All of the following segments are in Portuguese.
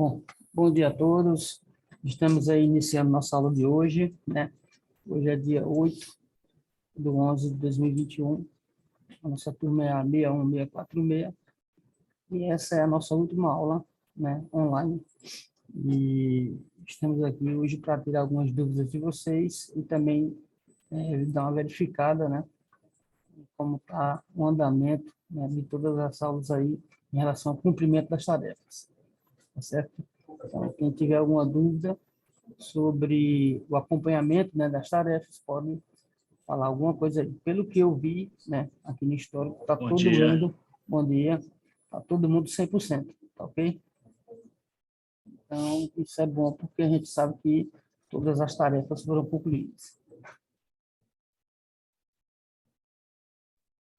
Bom, bom dia a todos. Estamos aí iniciando nossa aula de hoje, né? Hoje é dia 8/11/2021. A nossa turma é a 61646. E essa é a nossa última aula, né, online. E estamos aqui hoje para tirar algumas dúvidas de vocês e também dar uma verificada, né, como está o andamento, né, de todas as aulas aí em relação ao cumprimento das tarefas. Tá certo? Então, quem tiver alguma dúvida sobre o acompanhamento, né, das tarefas, pode falar alguma coisa aí. Pelo que eu vi, né, aqui no histórico, está todo dia. mundo, bom dia, está todo mundo 100%, tá ok? Então, isso é bom, porque a gente sabe que todas as tarefas foram concluídas.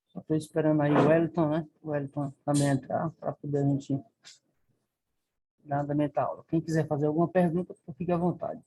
Só estou esperando aí o Wellington, né? O Wellington também entrar, para poder a gente dar andamento à aula. Quem quiser fazer alguma pergunta, fique à vontade.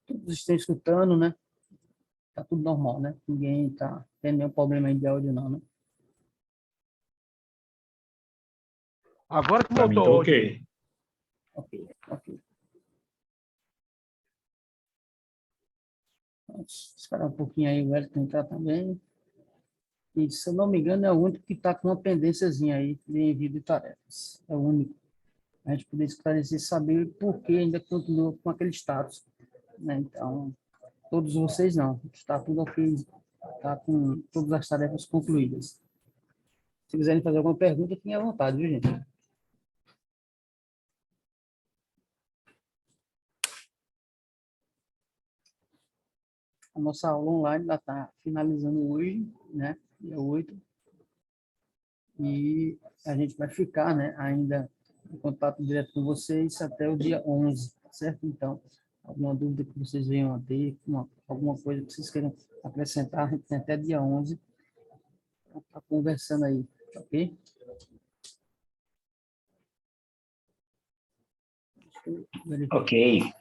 Todos estão escutando, né? Tá tudo normal, né? Ninguém tá tendo nenhum problema aí de áudio, não, né? Agora que Para mim, voltou tá hoje. ok. Ok, ok. Vamos esperar um pouquinho aí o Wellington entrar também. E, se eu não me engano, é o único que está com uma pendênciazinha aí de envio de tarefas. É o único. A gente poder esclarecer e saber por que ainda continua com aquele status, né? Então, todos vocês não. Está tudo ok. Está com todas as tarefas concluídas. Se quiserem fazer alguma pergunta, fiquem à vontade, viu, gente? A nossa aula online está finalizando hoje, né? Dia 8. E a gente vai ficar, né, ainda em contato direto com vocês até o dia 11, certo? Então, alguma dúvida que vocês venham a ter, alguma coisa que vocês queiram acrescentar, a gente tem até dia 11 para estar conversando aí, ok? Ok.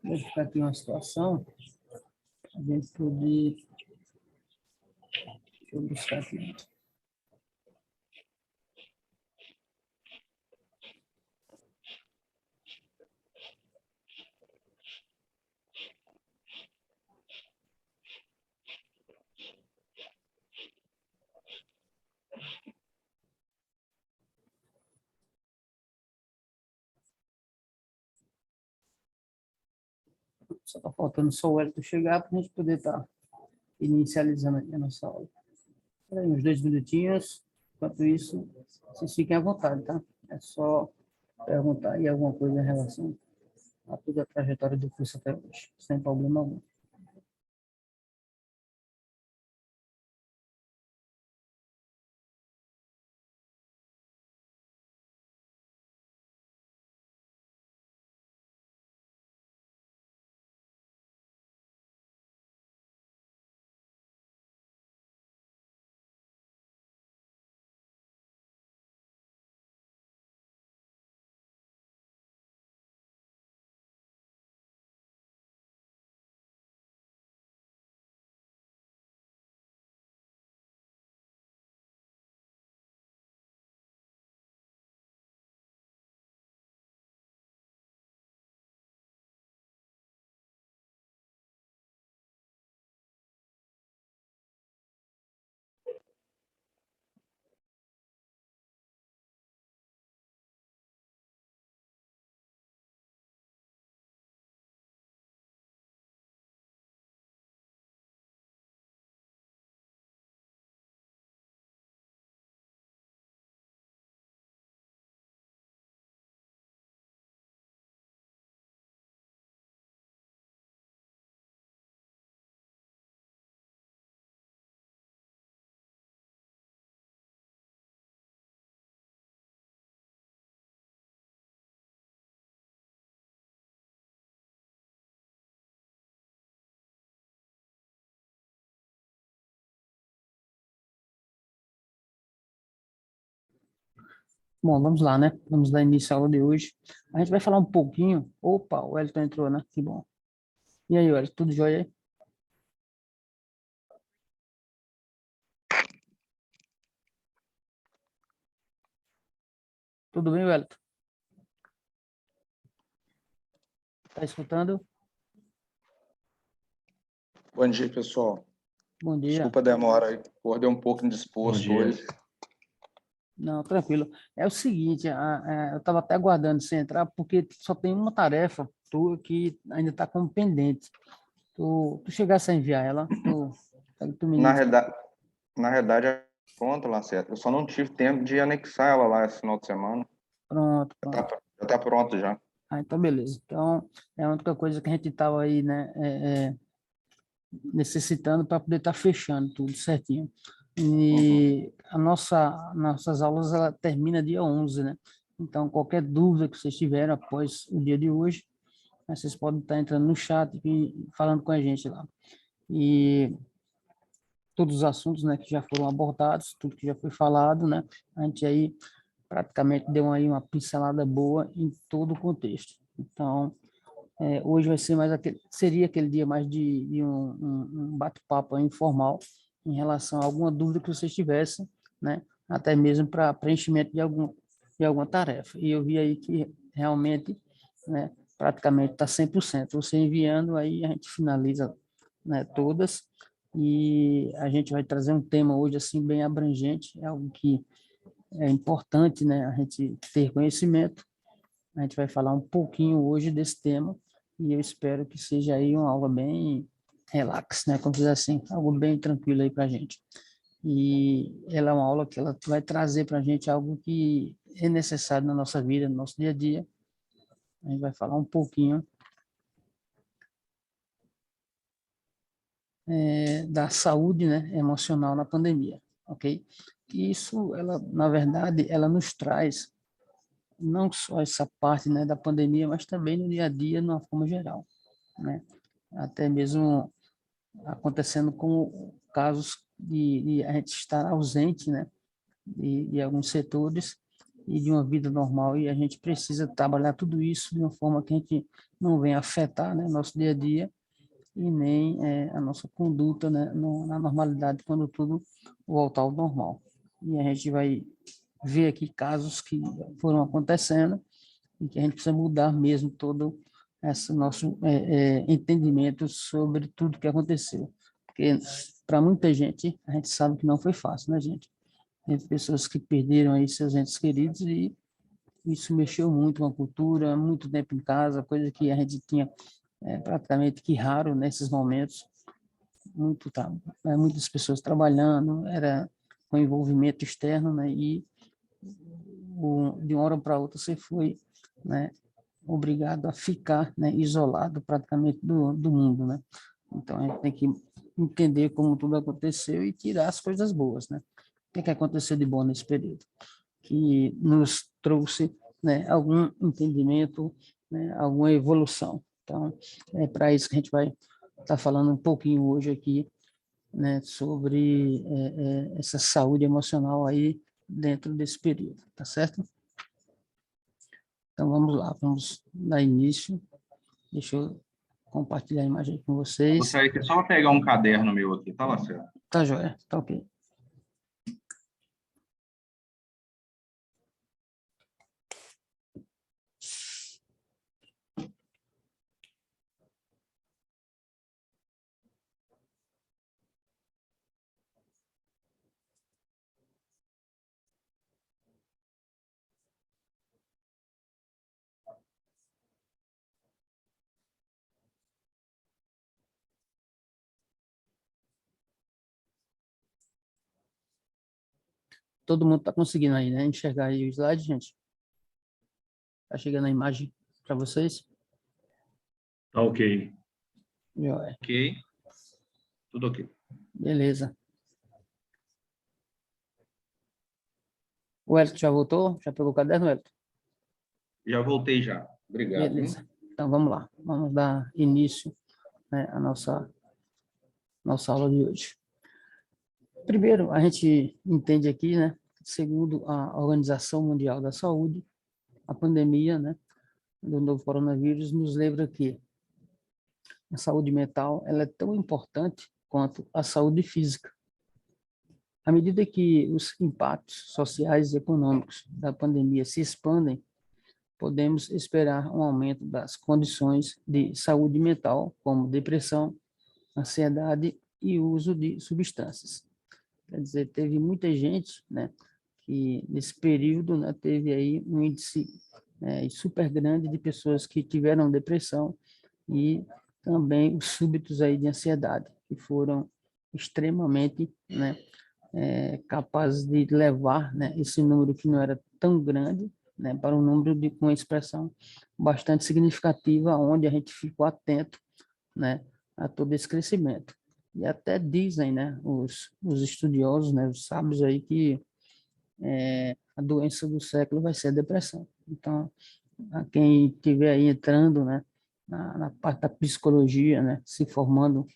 Verificar aqui uma situação, a gente poder... Deixa eu buscar aqui. Só está faltando só o Wellington chegar para a gente poder estar inicializando aqui a nossa aula. Espera aí uns 2 minutinhos. Enquanto isso, vocês fiquem à vontade, tá? É só perguntar aí alguma coisa em relação a toda a trajetória do curso até hoje, sem problema algum. Bom, vamos lá, né? Vamos dar início à aula de hoje. A gente vai falar um pouquinho. Opa, o Wellington entrou, né? Que bom. E aí, Wellington, tudo jóia aí? Tudo bem, Wellington? Tá escutando? Bom dia, pessoal. Bom dia. Desculpa a demora aí, acordei um pouco Bom indisposto dia. hoje. Não, tranquilo. É o seguinte, eu estava até aguardando você entrar, porque só tem uma tarefa tua que ainda está como pendente. Tu chegasse a enviar ela, tu me Na diz. realidade, na realidade, é pronto, Lacerda. Eu só não tive tempo de anexar ela lá esse final de semana. Pronto, Já pronto. tá pronto já. Ah, então beleza. Então, é a única coisa que a gente estava aí, né, necessitando para poder estar fechando tudo certinho. Uhum. E nossas aulas, ela termina dia 11, né? Então, qualquer dúvida que vocês tiverem após o dia de hoje, né, vocês podem estar entrando no chat e falando com a gente lá. E todos os assuntos, né, que já foram abordados, tudo que já foi falado, né, a gente aí praticamente deu aí uma pincelada boa em todo o contexto. Então, hoje vai ser mais seria aquele dia mais de um bate-papo informal em relação a alguma dúvida que vocês tivessem, né, até mesmo para preenchimento de alguma tarefa. E eu vi aí que realmente, né, praticamente está 100%. Você enviando, aí a gente finaliza, né, todas, e a gente vai trazer um tema hoje assim bem abrangente, é algo que é importante, né, a gente ter conhecimento. A gente vai falar um pouquinho hoje desse tema e eu espero que seja aí uma aula bem relax, né, como dizer assim, algo bem tranquilo aí para a gente. E ela é uma aula que ela vai trazer para a gente algo que é necessário na nossa vida, no nosso dia a dia. A gente vai falar um pouquinho da saúde, né, emocional na pandemia, ok? E isso, ela, na verdade, ela nos traz não só essa parte, né, da pandemia, mas também no dia a dia, de uma forma geral, né? Até mesmo acontecendo com casos de a gente estar ausente, né, de alguns setores e de uma vida normal, e a gente precisa trabalhar tudo isso de uma forma que a gente não venha afetar, né, nosso dia a dia e nem a nossa conduta, né, na normalidade, quando tudo voltar ao normal. E a gente vai ver aqui casos que foram acontecendo e que a gente precisa mudar mesmo todo esse nosso entendimento sobre tudo que aconteceu. Porque para muita gente, a gente sabe que não foi fácil, né, gente? Tem pessoas que perderam aí seus entes queridos e isso mexeu muito com a cultura, muito tempo em casa, coisa que a gente tinha praticamente que raro nesses momentos. Muitas pessoas trabalhando, era com envolvimento externo, né? E de uma hora para outra você foi, né, obrigado a ficar, né, isolado praticamente do mundo, né? Então a gente tem que entender como tudo aconteceu e tirar as coisas boas, né? O que aconteceu de bom nesse período? Que nos trouxe, né, algum entendimento, né, alguma evolução. Então, é para isso que a gente vai estar falando um pouquinho hoje aqui, né, sobre essa saúde emocional aí dentro desse período, tá certo? Então, vamos lá, vamos dar início. Deixa eu compartilhar a imagem com Vou vocês. sair aqui só para pegar um caderno meu aqui, tá, Lacerda? Tá joia, tá ok. Todo mundo está conseguindo aí, né? Enxergar aí o slide, gente? Tá chegando a imagem para vocês? Tá ok. Joia. Ok. Tudo ok. Beleza. O Elton já voltou? Já pegou o caderno, Elton? Já voltei já. Obrigado, viu? Beleza. Então, vamos lá. Vamos dar início, né, à nossa aula de hoje. Primeiro, a gente entende aqui, né, segundo a Organização Mundial da Saúde, a pandemia, né, do novo coronavírus nos lembra que a saúde mental ela é tão importante quanto a saúde física. À medida que os impactos sociais e econômicos da pandemia se expandem, podemos esperar um aumento das condições de saúde mental, como depressão, ansiedade e uso de substâncias. Quer dizer, teve muita gente, né, que nesse período, né, teve aí um índice super grande de pessoas que tiveram depressão e também os súbitos aí de ansiedade, que foram extremamente, né, capazes de levar, né, esse número que não era tão grande, né, para um número com uma expressão bastante significativa, onde a gente ficou atento, né, a todo esse crescimento. E até dizem, né, os estudiosos, né, os sábios aí, que a doença do século vai ser a depressão. Então, a quem estiver aí entrando, né, na parte da psicologia, né, se formando,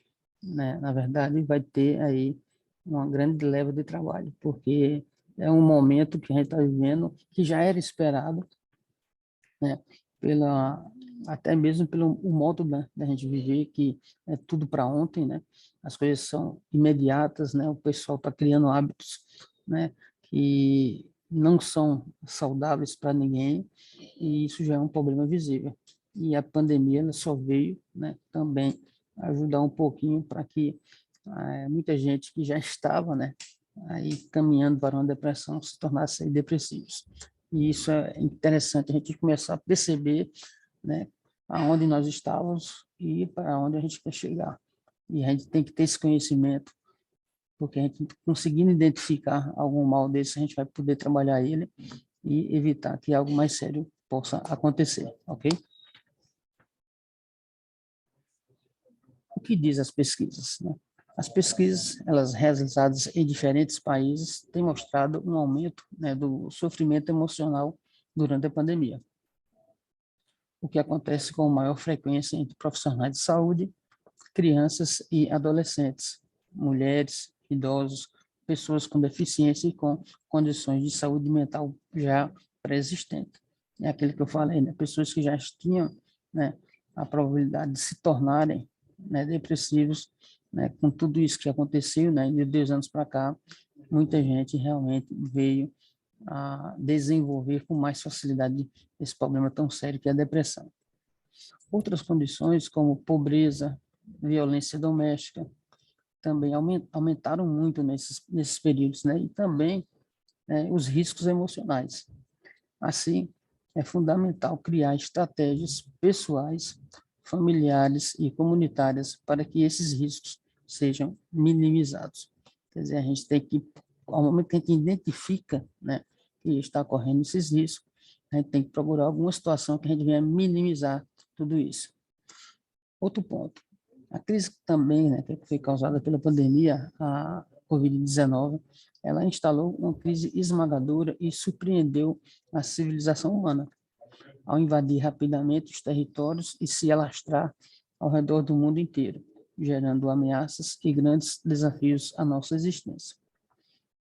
né, na verdade, vai ter aí uma grande leva de trabalho, porque é um momento que a gente está vivendo que já era esperado, né, até mesmo pelo o modo da gente viver, que é tudo para ontem, né? As coisas são imediatas, né? O pessoal está criando hábitos, né, que não são saudáveis para ninguém, e isso já é um problema visível. E a pandemia ela só veio, né, também ajudar um pouquinho para que muita gente que já estava, né, aí caminhando para uma depressão se tornasse depressivos. E isso é interessante a gente começar a perceber, né, aonde nós estávamos e para onde a gente quer chegar. E a gente tem que ter esse conhecimento, porque a gente conseguindo identificar algum mal desse, a gente vai poder trabalhar ele e evitar que algo mais sério possa acontecer, ok? O que diz as pesquisas, né? As pesquisas, elas realizadas em diferentes países, têm mostrado um aumento, né, do sofrimento emocional durante a pandemia, o que acontece com maior frequência entre profissionais de saúde, crianças e adolescentes, mulheres, idosos, pessoas com deficiência e com condições de saúde mental já pré-existentes. É aquilo que eu falei, né? Pessoas que já tinham, né, a probabilidade de se tornarem, né, depressivos, né, com tudo isso que aconteceu, né, de 2 anos para cá, muita gente realmente veio a desenvolver com mais facilidade esse problema tão sério que é a depressão. Outras condições, como pobreza, violência doméstica, também aumentaram muito nesses períodos, né? E também os riscos emocionais. Assim, é fundamental criar estratégias pessoais, familiares e comunitárias para que esses riscos sejam minimizados. Quer dizer, a gente tem que, ao momento que a gente identifica, né, que está correndo esses riscos, a gente tem que procurar alguma situação que a gente venha minimizar tudo isso. Outro ponto, a crise também, né, que foi causada pela pandemia, a Covid-19, ela instalou uma crise esmagadora e surpreendeu a civilização humana, ao invadir rapidamente os territórios e se alastrar ao redor do mundo inteiro, gerando ameaças e grandes desafios à nossa existência.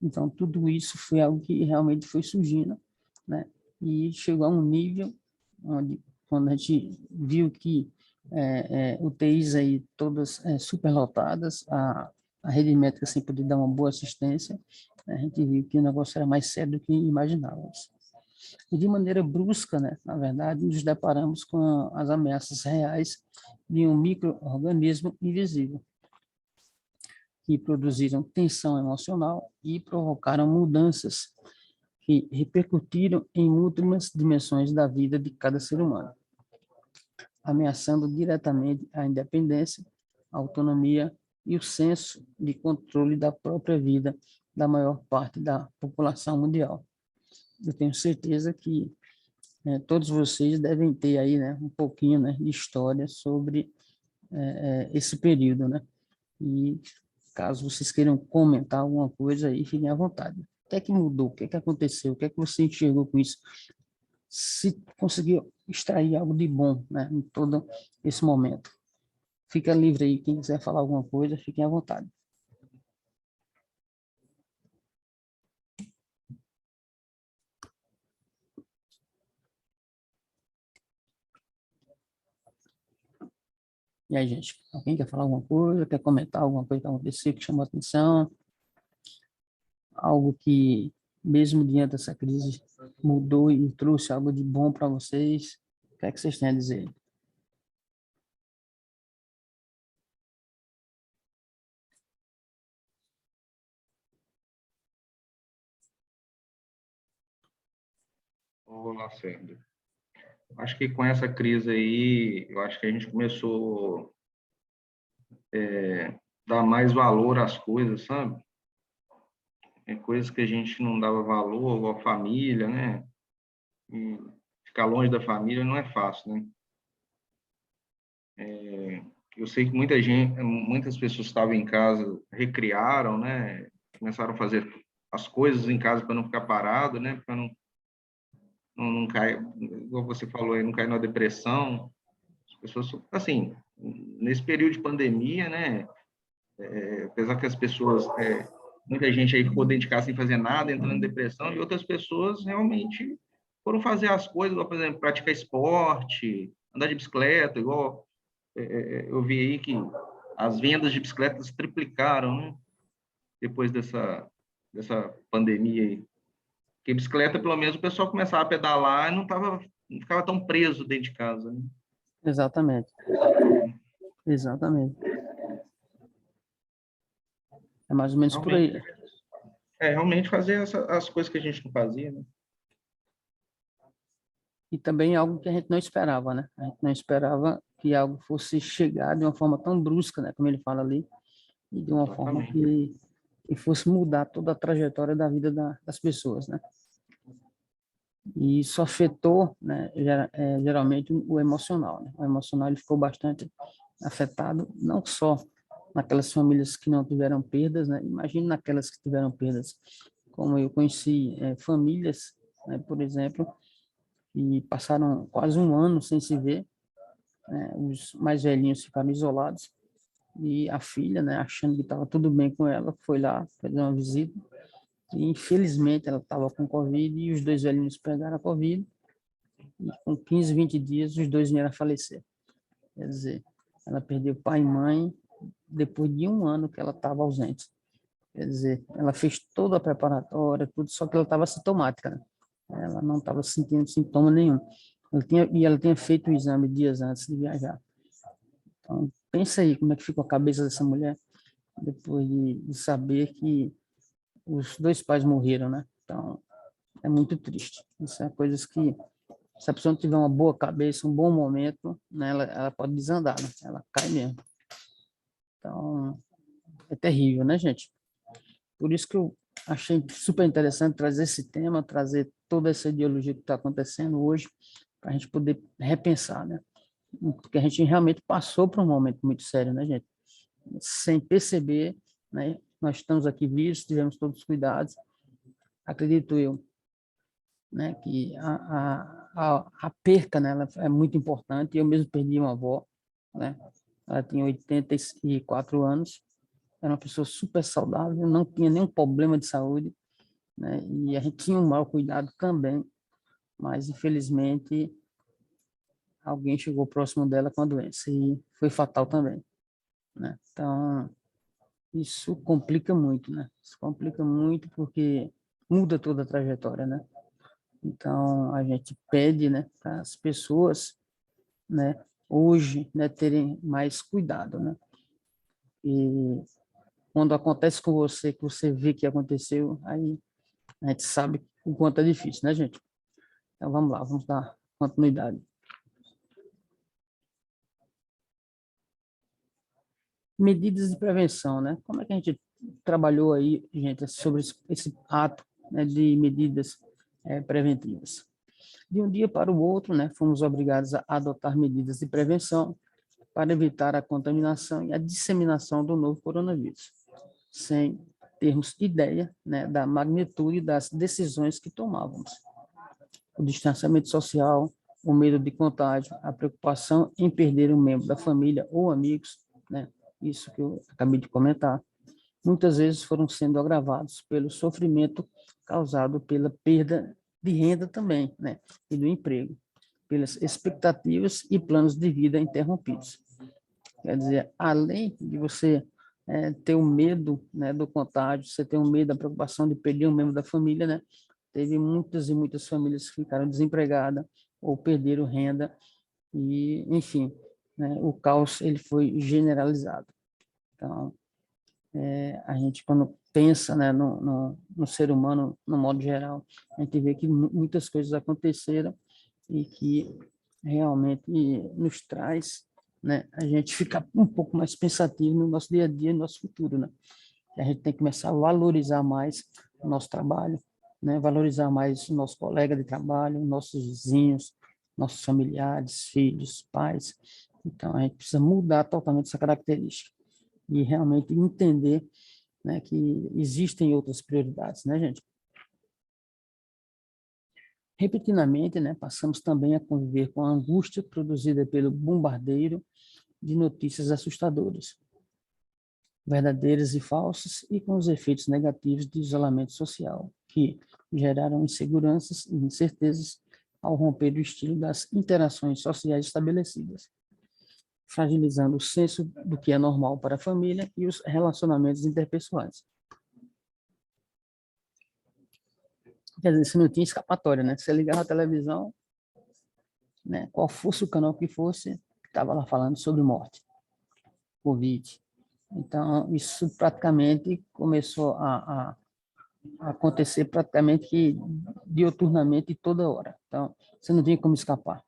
Então, tudo isso foi algo que realmente foi surgindo, né, e chegou a um nível onde, quando a gente viu que UTIs aí todas superlotadas, a rede médica sem poder dar uma boa assistência, a gente viu que o negócio era mais sério do que imaginávamos. E de maneira brusca, né, na verdade, nos deparamos com as ameaças reais de um micro-organismo invisível, que produziram tensão emocional e provocaram mudanças que repercutiram em múltiplas dimensões da vida de cada ser humano, ameaçando diretamente a independência, a autonomia e o senso de controle da própria vida da maior parte da população mundial. Eu tenho certeza que todos vocês devem ter aí, né, um pouquinho, né, de história sobre esse período, né? E caso vocês queiram comentar alguma coisa aí, fiquem à vontade. O que é que mudou? O que é que aconteceu? O que é que você enxergou com isso? Se conseguiu extrair algo de bom, né, em todo esse momento. Fica livre aí, quem quiser falar alguma coisa, fiquem à vontade. E aí, gente, alguém quer falar alguma coisa, quer comentar alguma coisa que aconteceu, que chamou a atenção? Algo que, mesmo diante dessa crise, mudou e trouxe algo de bom para vocês? O que é que vocês têm a dizer? Ô, Lacerda, acho que com essa crise aí, eu acho que a gente começou a dar mais valor às coisas, sabe? Coisas que a gente não dava valor, igual família, né? E ficar longe da família não é fácil, né? Eu sei que muitas pessoas estavam em casa, recriaram, né? Começaram a fazer as coisas em casa para não ficar parado, né? Para não cair, igual você falou aí, não cair na depressão. As pessoas, assim, nesse período de pandemia, né? Apesar que as pessoas, muita gente aí ficou dentro de casa sem fazer nada, entrando em depressão, e outras pessoas realmente foram fazer as coisas, igual, por exemplo, praticar esporte, andar de bicicleta, igual eu vi aí que as vendas de bicicletas triplicaram, né? Depois dessa pandemia aí. Porque bicicleta, pelo menos, o pessoal começava a pedalar e não ficava tão preso dentro de casa, né? Exatamente. Exatamente. É mais ou menos por aí. Realmente fazer as coisas que a gente não fazia, né? E também algo que a gente não esperava, né? A gente não esperava que algo fosse chegar de uma forma tão brusca, né? Como ele fala ali, e de uma forma que fosse mudar toda a trajetória da vida das pessoas, né? E isso afetou, né, geralmente o emocional, né? O emocional ele ficou bastante afetado, não só naquelas famílias que não tiveram perdas, né? Imagine naquelas que tiveram perdas, como eu conheci famílias, né, por exemplo, que passaram quase um ano sem se ver, né? Os mais velhinhos ficaram isolados e a filha, né, achando que estava tudo bem com ela, foi lá fazer uma visita e infelizmente ela estava com Covid e os dois velhinhos pegaram a Covid e com 15, 20 dias os dois vieram a falecer. Quer dizer, ela perdeu pai e mãe depois de um ano que ela estava ausente. Quer dizer, ela fez toda a preparatória, tudo, só que ela estava sintomática, né? Ela não estava sentindo sintoma nenhum. Ela tinha feito o exame dias antes de viajar. Então, pensa aí como é que ficou a cabeça dessa mulher depois de saber que os dois pais morreram, né? Então, é muito triste. Isso é coisas que, se a pessoa não tiver uma boa cabeça, um bom momento, né, ela pode desandar, né? Ela cai mesmo. Então, é terrível, né, gente? Por isso que eu achei super interessante trazer esse tema, trazer toda essa ideologia que está acontecendo hoje, para a gente poder repensar, né? Porque a gente realmente passou por um momento muito sério, né, gente? Sem perceber, né? Nós estamos aqui vivos, tivemos todos os cuidados. Acredito eu, né, que a perca, né, ela é muito importante. Eu mesmo perdi uma avó, né? Ela tinha 84 anos, era uma pessoa super saudável, não tinha nenhum problema de saúde, né? E a gente tinha um mau cuidado também, mas infelizmente alguém chegou próximo dela com a doença e foi fatal também, né? Então, isso complica muito, né? Isso complica muito porque muda toda a trajetória, né? Então, a gente pede, né, para as pessoas, né, hoje, né, terem mais cuidado, né? E quando acontece com você, que você vê que aconteceu, aí a gente sabe o quanto é difícil, né, gente? Então, vamos lá, vamos dar continuidade. Medidas de prevenção, né? Como é que a gente trabalhou aí, gente, sobre esse ato, né, de medidas preventivas? De um dia para o outro, né, fomos obrigados a adotar medidas de prevenção para evitar a contaminação e a disseminação do novo coronavírus, sem termos ideia, né, da magnitude das decisões que tomávamos. O distanciamento social, o medo de contágio, a preocupação em perder um membro da família ou amigos, né, isso que eu acabei de comentar, muitas vezes foram sendo agravados pelo sofrimento causado pela perda de renda também, né, e do emprego, pelas expectativas e planos de vida interrompidos. Quer dizer, além de você ter o medo, né, do contágio, você ter o medo da preocupação de perder um membro da família, né? Teve muitas e muitas famílias que ficaram desempregadas ou perderam renda e, enfim, né, o caos ele foi generalizado. Então, a gente, quando pensa, né, no ser humano, no modo geral, a gente vê que muitas coisas aconteceram e que realmente nos traz, né, a gente fica um pouco mais pensativo no nosso dia a dia, no nosso futuro, né? A gente tem que começar a valorizar mais o nosso trabalho, né? Valorizar mais o nosso colega de trabalho, nossos vizinhos, nossos familiares, filhos, pais. Então, a gente precisa mudar totalmente essa característica e realmente entender, né, que existem outras prioridades, né, gente? Repetidamente, né, passamos também a conviver com a angústia produzida pelo bombardeio de notícias assustadoras, verdadeiras e falsas, e com os efeitos negativos de isolamento social, que geraram inseguranças e incertezas ao romper o estilo das interações sociais estabelecidas, fragilizando o senso do que é normal para a família e os relacionamentos interpessoais. Quer dizer, você não tinha escapatória, né? Você ligava a televisão, né? Qual fosse o canal que fosse, estava lá falando sobre morte, Covid. Então, isso praticamente começou a acontecer praticamente que diuturnamente toda hora. Então, você não tinha como escapar,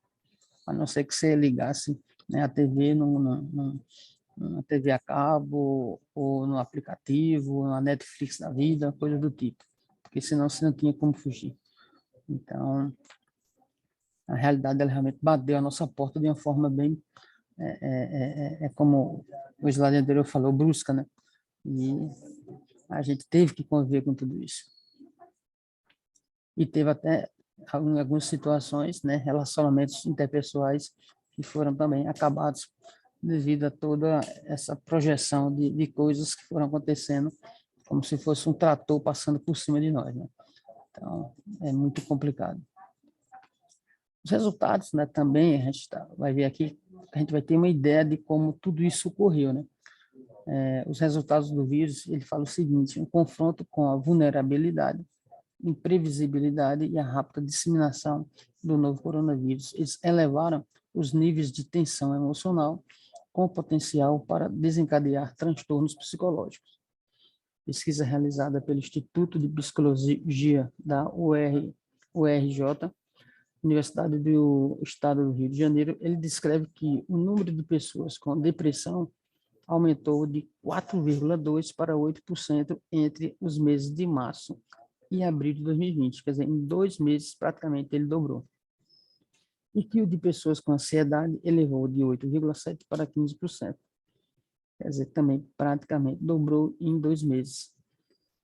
a não ser que você ligasse, né, a TV na TV a cabo, ou no aplicativo, na Netflix da vida, coisa do tipo, porque senão você não tinha como fugir. Então, a realidade ela realmente bateu a nossa porta de uma forma bem, como o slide anterior falou, brusca, né? E a gente teve que conviver com tudo isso. E teve até algumas situações, né, relacionamentos interpessoais que foram também acabados devido a toda essa projeção de coisas que foram acontecendo, como se fosse um trator passando por cima de nós, né? Então, é muito complicado. Os resultados, né, também, a gente vai ver aqui, a gente vai ter uma ideia de como tudo isso ocorreu, né? Os resultados do vírus, ele fala o seguinte: um confronto com a vulnerabilidade, imprevisibilidade e a rápida disseminação do novo coronavírus. Eles elevaram os níveis de tensão emocional com potencial para desencadear transtornos psicológicos. Pesquisa realizada pelo Instituto de Psicologia da URJ, Universidade do Estado do Rio de Janeiro, ele descreve que o número de pessoas com depressão aumentou de 4,2% para 8% entre os meses de março e abril de 2020, quer dizer, em 2 meses praticamente ele dobrou. E que o de pessoas com ansiedade elevou de 8,7% para 15%. Quer dizer, também praticamente dobrou em 2 meses.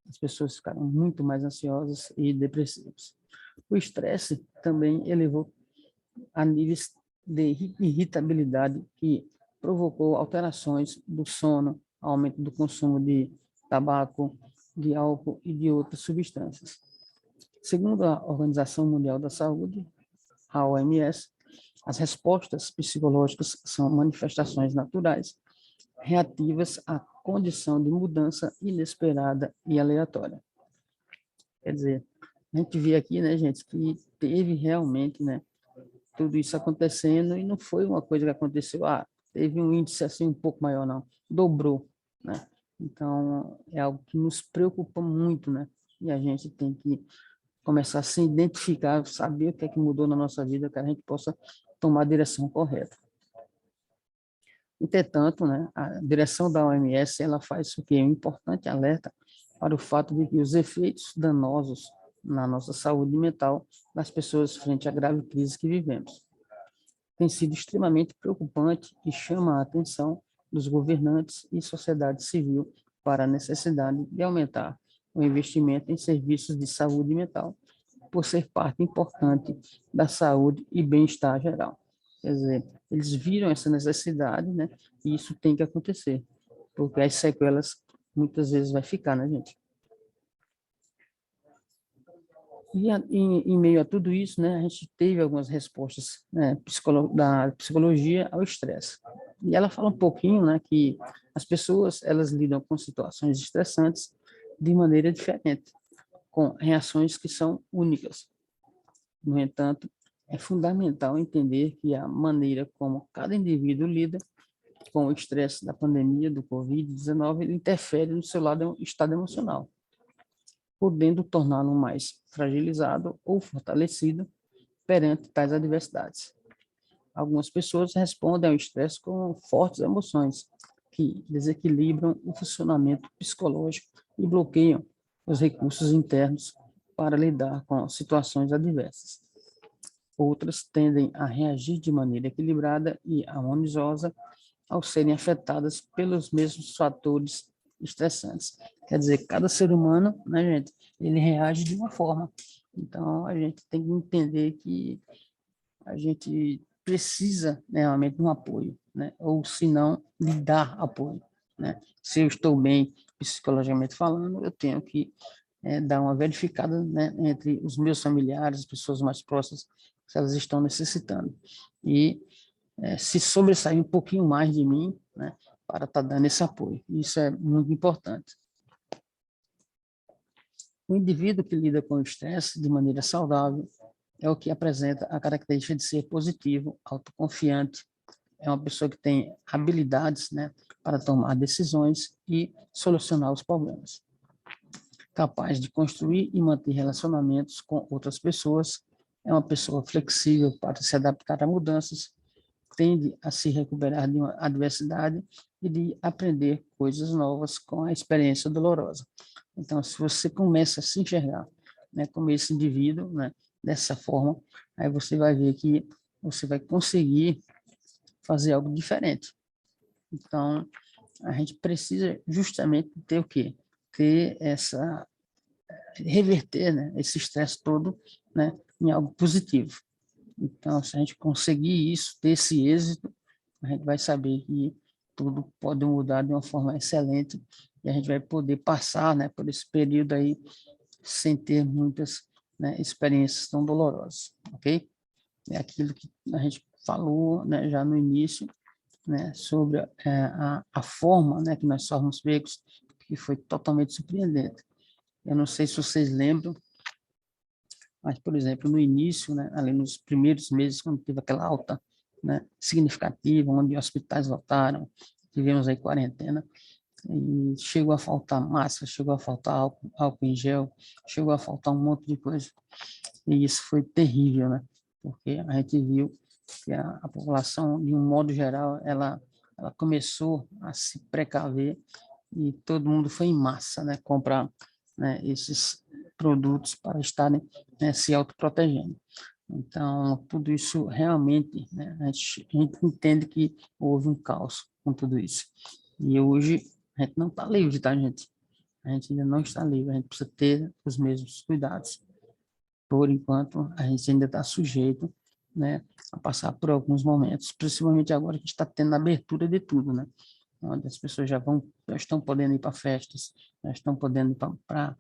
As pessoas ficaram muito mais ansiosas e depressivas. O estresse também elevou a níveis de irritabilidade que provocou alterações do sono, aumento do consumo de tabaco, de álcool e de outras substâncias. Segundo a Organização Mundial da Saúde, a OMS, as respostas psicológicas são manifestações naturais reativas à condição de mudança inesperada e aleatória. Quer dizer, a gente vê aqui, né, gente, que teve realmente, né, tudo isso acontecendo e não foi uma coisa que aconteceu, teve um índice assim um pouco maior, não, dobrou, né? Então, é algo que nos preocupa muito, né? E a gente tem que começar a se identificar, saber o que é que mudou na nossa vida, que a gente possa tomar a direção correta. Entretanto, né, a direção da OMS, ela faz o quê? Um importante alerta para o fato de que os efeitos danosos na nossa saúde mental das pessoas frente à grave crise que vivemos tem sido extremamente preocupante e chama a atenção dos governantes e sociedade civil para a necessidade de aumentar o investimento em serviços de saúde mental, por ser parte importante da saúde e bem-estar geral. Quer dizer, eles viram essa necessidade, né? E isso tem que acontecer, porque as sequelas muitas vezes vai ficar, né, gente? E em meio a tudo isso, né, a gente teve algumas respostas, né, da psicologia ao estresse. E ela fala um pouquinho, né, que as pessoas, elas lidam com situações estressantes de maneira diferente, com reações que são únicas. No entanto, é fundamental entender que a maneira como cada indivíduo lida com o estresse da pandemia do Covid-19, ele interfere no seu estado emocional, podendo torná-lo mais fragilizado ou fortalecido perante tais adversidades. Algumas pessoas respondem ao estresse com fortes emoções, que desequilibram o funcionamento psicológico e bloqueiam os recursos internos para lidar com situações adversas. Outras tendem a reagir de maneira equilibrada e harmoniosa ao serem afetadas pelos mesmos fatores estressantes. Quer dizer, cada ser humano, né, gente, ele reage de uma forma. Então, a gente tem que entender que a gente precisa, né, realmente de um apoio, né? Ou se não, de dar apoio, né? Se eu estou bem psicologicamente falando, eu tenho que dar uma verificada, né, entre os meus familiares, as pessoas mais próximas, se elas estão necessitando. E se sobressair um pouquinho mais de mim, né, para estar dando esse apoio. Isso é muito importante. O indivíduo que lida com o estresse de maneira saudável é o que apresenta a característica de ser positivo, autoconfiante, é uma pessoa que tem habilidades, né, para tomar decisões e solucionar os problemas. Capaz de construir e manter relacionamentos com outras pessoas, é uma pessoa flexível para se adaptar a mudanças, tende a se recuperar de uma adversidade e de aprender coisas novas com a experiência dolorosa. Então, se você começa a se enxergar, né, como esse indivíduo, né, dessa forma, aí você vai ver que você vai conseguir fazer algo diferente. Então, a gente precisa justamente ter o quê? Ter essa, reverter, né, esse estresse todo, né, em algo positivo. Então, se a gente conseguir isso, ter esse êxito, a gente vai saber que tudo pode mudar de uma forma excelente e a gente vai poder passar, né, por esse período aí sem ter muitas, né, experiências tão dolorosas, ok? É aquilo que a gente falou, né, já no início, né, sobre a forma, né, que nós somos pegos, que foi totalmente surpreendente. Eu não sei se vocês lembram, mas, por exemplo, no início, né, ali nos primeiros meses, quando teve aquela alta, né, significativa, onde hospitais lotaram, tivemos aí quarentena, e chegou a faltar máscara, chegou a faltar álcool em gel, chegou a faltar um monte de coisa. E isso foi terrível, né? Porque a gente viu que a população, de um modo geral, ela começou a se precaver e todo mundo foi em massa, né, comprar, né, esses produtos para estarem, né, se autoprotegendo. Então, tudo isso realmente, né, a gente entende que houve um caos com tudo isso. E hoje a gente não está livre, tá, gente? A gente ainda não está livre, a gente precisa ter os mesmos cuidados. Por enquanto, a gente ainda está sujeito, né, a passar por alguns momentos, principalmente agora que a gente está tendo a abertura de tudo, né? Onde as pessoas já estão podendo ir para festas, já estão podendo ir para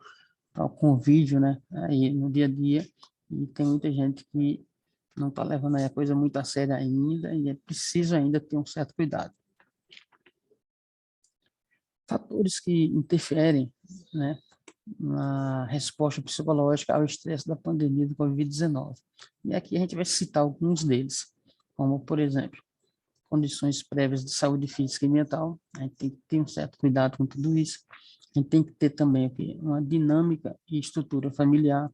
o convívio, né, aí no dia a dia, e tem muita gente que não está levando aí a coisa muito a sério ainda, e é preciso ainda ter um certo cuidado. Fatores que interferem, né, na resposta psicológica ao estresse da pandemia do Covid-19. E aqui a gente vai citar alguns deles, como, por exemplo, condições prévias de saúde física e mental. A gente tem que ter um certo cuidado com tudo isso. A gente tem que ter também aqui uma dinâmica e estrutura familiar.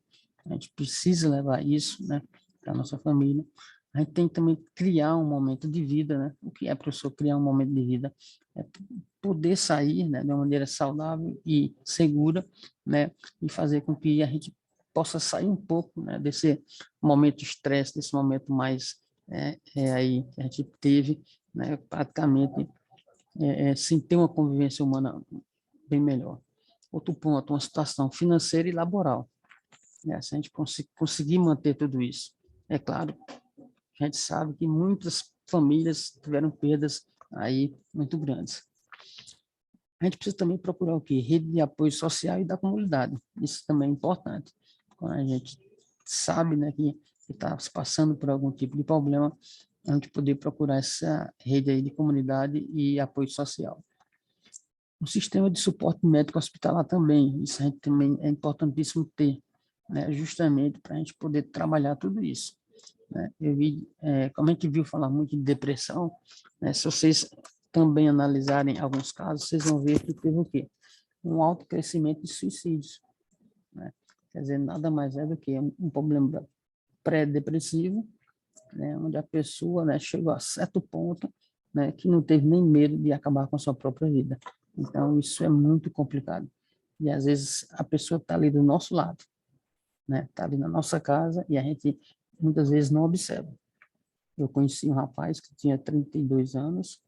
A gente precisa levar isso, né, para a nossa família. A gente tem que também criar um momento de vida, né? O que é, professor, criar um momento de vida? É poder sair, né, de uma maneira saudável e segura, né, e fazer com que a gente possa sair um pouco, né, desse momento de estresse, desse momento mais aí que a gente teve, né, praticamente sem ter uma convivência humana bem melhor. Outro ponto, uma situação financeira e laboral. Né, se a gente conseguir manter tudo isso. É claro, a gente sabe que muitas famílias tiveram perdas aí muito grandes. A gente precisa também procurar o quê? Rede de apoio social e da comunidade. Isso também é importante. Quando a gente sabe, né, que está se passando por algum tipo de problema, a gente poder procurar essa rede aí de comunidade e apoio social. O sistema de suporte médico hospitalar também, isso a gente também é importantíssimo ter, né, justamente para a gente poder trabalhar tudo isso, né? Eu vi, como a gente viu falar muito de depressão, né, se vocês também analisarem alguns casos, vocês vão ver que teve o quê? Um alto crescimento de suicídios, né? Quer dizer, nada mais é do que um problema pré-depressivo, né, onde a pessoa, né, chegou a certo ponto, né, que não teve nem medo de acabar com a sua própria vida. Então, isso é muito complicado. E, às vezes, a pessoa está ali do nosso lado, né, está ali na nossa casa e a gente, muitas vezes, não observa. Eu conheci um rapaz que tinha 32 anos,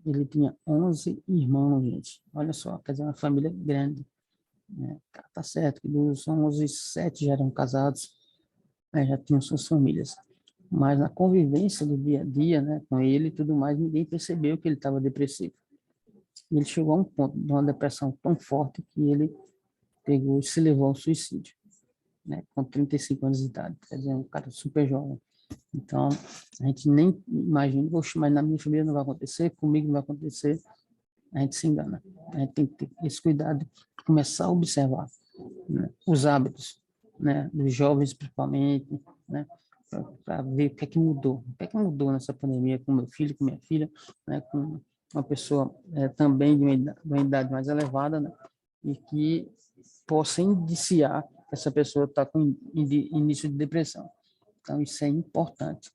ele tinha 11 irmãos, gente. Olha só, quer dizer, uma família grande, né? Tá certo que dos 11, 7 já eram casados, né, já tinham suas famílias. Mas na convivência do dia a dia, né, com ele e tudo mais, ninguém percebeu que ele estava depressivo. E ele chegou a um ponto de uma depressão tão forte que ele pegou e se levou ao suicídio, né, com 35 anos de idade. Quer dizer, um cara super jovem. Então, a gente nem imagina, poxa, mas na minha família não vai acontecer, comigo não vai acontecer. A gente se engana. A gente tem que ter esse cuidado de começar a observar, né, os hábitos, né, dos jovens principalmente, né, para ver o que é que mudou. O que é que mudou nessa pandemia com meu filho, com minha filha, né, com uma pessoa também de uma idade mais elevada, né, e que possa indiciar que essa pessoa está com início de depressão. Então, isso é importante.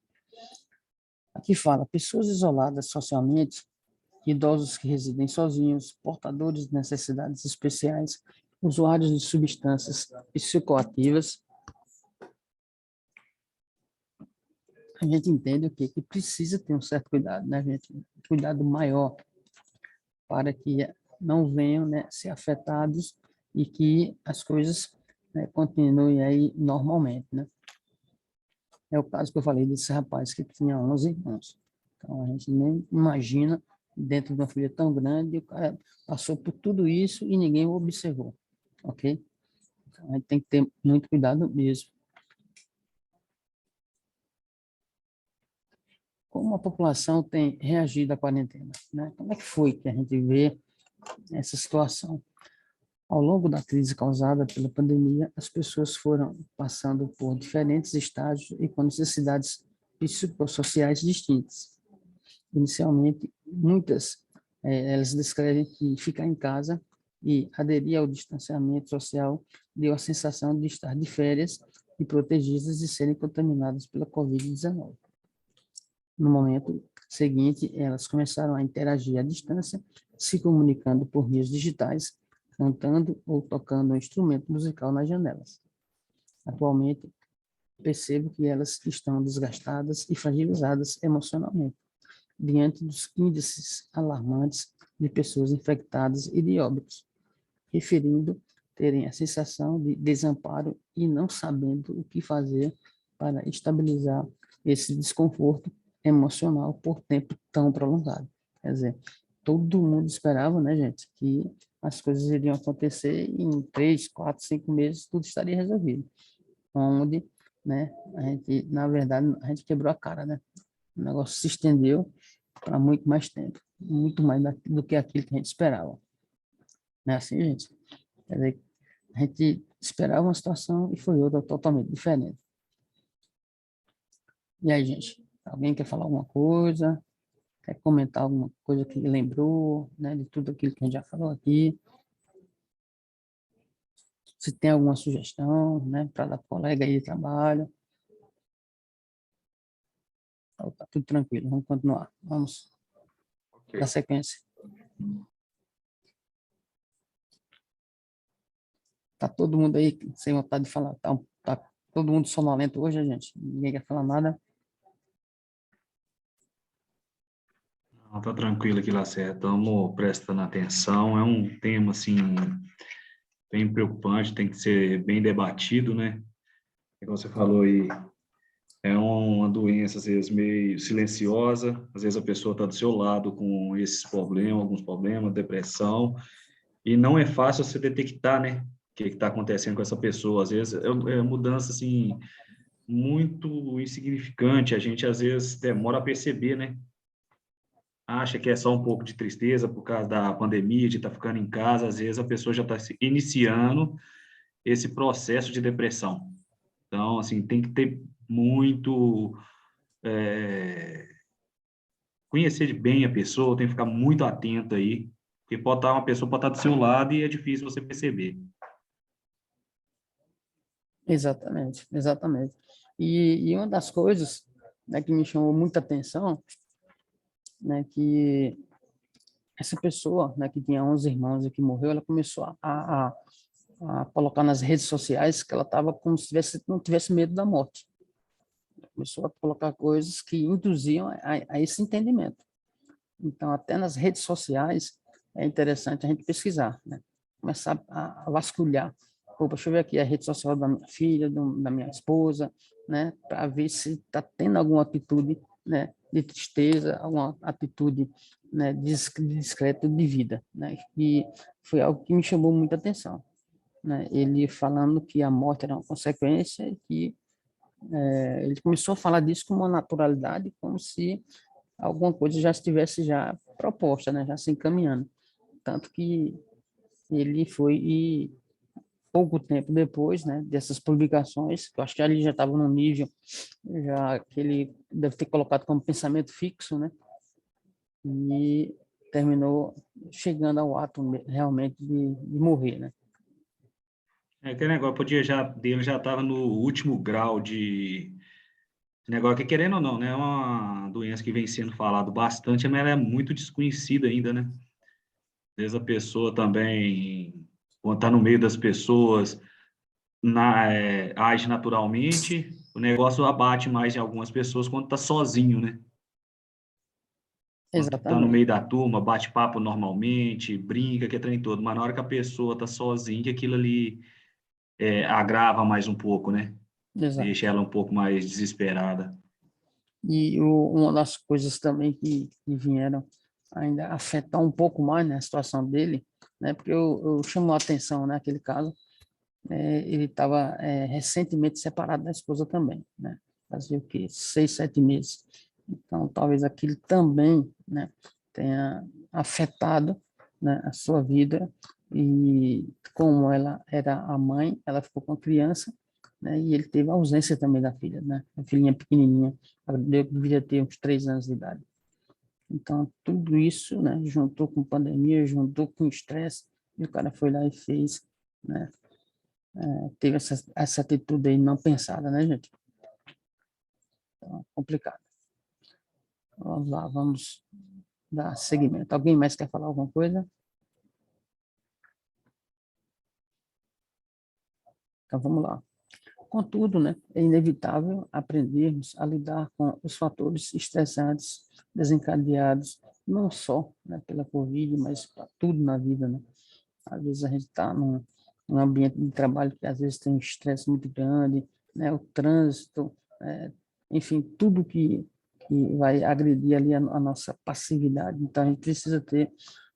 Aqui fala, pessoas isoladas socialmente, idosos que residem sozinhos, portadores de necessidades especiais, usuários de substâncias psicoativas. A gente entende o quê? Que precisa ter um certo cuidado, né, gente? Um cuidado maior para que não venham, né, ser afetados e que as coisas, né, continuem aí normalmente, né? É o caso que eu falei desse rapaz que tinha 11 irmãos. Então, a gente nem imagina, dentro de uma família tão grande, o cara passou por tudo isso e ninguém o observou, ok? Então, a gente tem que ter muito cuidado mesmo. Como a população tem reagido à quarentena, né? Como é que foi que a gente vê essa situação? Ao longo da crise causada pela pandemia, as pessoas foram passando por diferentes estágios e com necessidades psicossociais distintas. Inicialmente, muitas elas descrevem que ficar em casa e aderir ao distanciamento social deu a sensação de estar de férias e protegidas de serem contaminadas pela Covid-19. No momento seguinte, elas começaram a interagir à distância, se comunicando por meios digitais, cantando ou tocando um instrumento musical nas janelas. Atualmente, percebo que elas estão desgastadas e fragilizadas emocionalmente, diante dos índices alarmantes de pessoas infectadas e de óbitos, referindo terem a sensação de desamparo e não sabendo o que fazer para estabilizar esse desconforto emocional por tempo tão prolongado. Quer dizer, todo mundo esperava, né, gente, que as coisas iriam acontecer e em 3, 4, 5 meses tudo estaria resolvido. Onde, né, a gente, na verdade, a gente quebrou a cara, né? O negócio se estendeu para muito mais tempo, muito mais do que aquilo que a gente esperava. Não é assim, gente? Quer dizer, a gente esperava uma situação e foi outra totalmente diferente. E aí, gente? Alguém quer falar alguma coisa? Quer comentar alguma coisa que lembrou, né, de tudo aquilo que a gente já falou aqui? Se tem alguma sugestão, né, para dar colega aí de trabalho? Tá tudo tranquilo, vamos continuar. Vamos dar sequência. Tá todo mundo aí sem vontade de falar. Tá todo mundo sonolento hoje, gente? Ninguém quer falar nada? Não, tá tranquilo aqui, Lacerda. Estamos prestando atenção. É um tema, assim, bem preocupante, tem que ser bem debatido, né? Como você falou aí, é uma doença, às vezes, meio silenciosa. Às vezes a pessoa está do seu lado com esses problemas, alguns problemas, depressão, e não é fácil você detectar, né? O que está acontecendo com essa pessoa. Às vezes é mudança, assim, muito insignificante, a gente às vezes demora a perceber, né? Acha que é só um pouco de tristeza por causa da pandemia, de estar ficando em casa, às vezes a pessoa já está iniciando esse processo de depressão. Então, assim, tem que ter muito... conhecer bem a pessoa, tem que ficar muito atento aí, porque pode estar uma pessoa pode estar do seu lado e é difícil você perceber. Exatamente, exatamente. E uma das coisas, né, que me chamou muita atenção, né, que essa pessoa, né, que tinha 11 irmãos e que morreu, ela começou a colocar nas redes sociais que ela estava como se não tivesse medo da morte. Começou a colocar coisas que induziam a esse entendimento. Então, até nas redes sociais, é interessante a gente pesquisar, né? Começar a vasculhar. Pô, deixa eu ver aqui a rede social da minha filha, da minha esposa, né? Para ver se está tendo alguma atitude, né, de tristeza, alguma atitude, né, discreta de vida, né? E foi algo que me chamou muita atenção, né? Ele falando que a morte era uma consequência e que ele começou a falar disso com uma naturalidade, como se alguma coisa já estivesse já proposta, né, já se encaminhando. Tanto que ele foi e pouco tempo depois, né, dessas publicações, que eu acho que ali já estava num nível já que ele deve ter colocado como pensamento fixo, né, e terminou chegando ao ato realmente de morrer, né. É aquele negócio, dele já estava no último grau de negócio que, querendo ou não, né, é uma doença que vem sendo falado bastante, mas ela é muito desconhecida ainda, né? Às vezes a pessoa também, quando está no meio das pessoas, age naturalmente, o negócio abate mais em algumas pessoas quando está sozinho, né? Quando está no Exatamente, meio da turma, bate papo normalmente, brinca, que é trem todo, mas na hora que a pessoa está sozinha, que aquilo ali agrava mais um pouco, né? Deixa exato. ela um pouco mais desesperada. E uma das coisas também que vieram ainda afetar um pouco mais, né, a situação dele, né, porque eu chamo a atenção, né, aquele caso, ele estava recentemente separado da esposa também, né, fazia o quê? 6, 7 meses. Então, talvez aquilo também, né, tenha afetado, né, a sua vida, e como ela era a mãe, ela ficou com a criança, né, e ele teve a ausência também da filha, né, a filhinha pequenininha, ela devia ter uns 3 anos de idade. Então, tudo isso, né, juntou com pandemia, juntou com estresse, e o cara foi lá e fez, né, teve essa atitude aí não pensada, né, gente? Então, complicado. Vamos lá, vamos dar seguimento. Alguém mais quer falar alguma coisa? Então, vamos lá. Contudo, né, é inevitável aprendermos a lidar com os fatores estressantes desencadeados não só, né, pela Covid, mas para tudo na vida, né? Às vezes a gente está num ambiente de trabalho que às vezes tem um estresse muito grande, né, o trânsito, enfim, tudo que vai agredir ali a nossa passividade. Então a gente precisa ter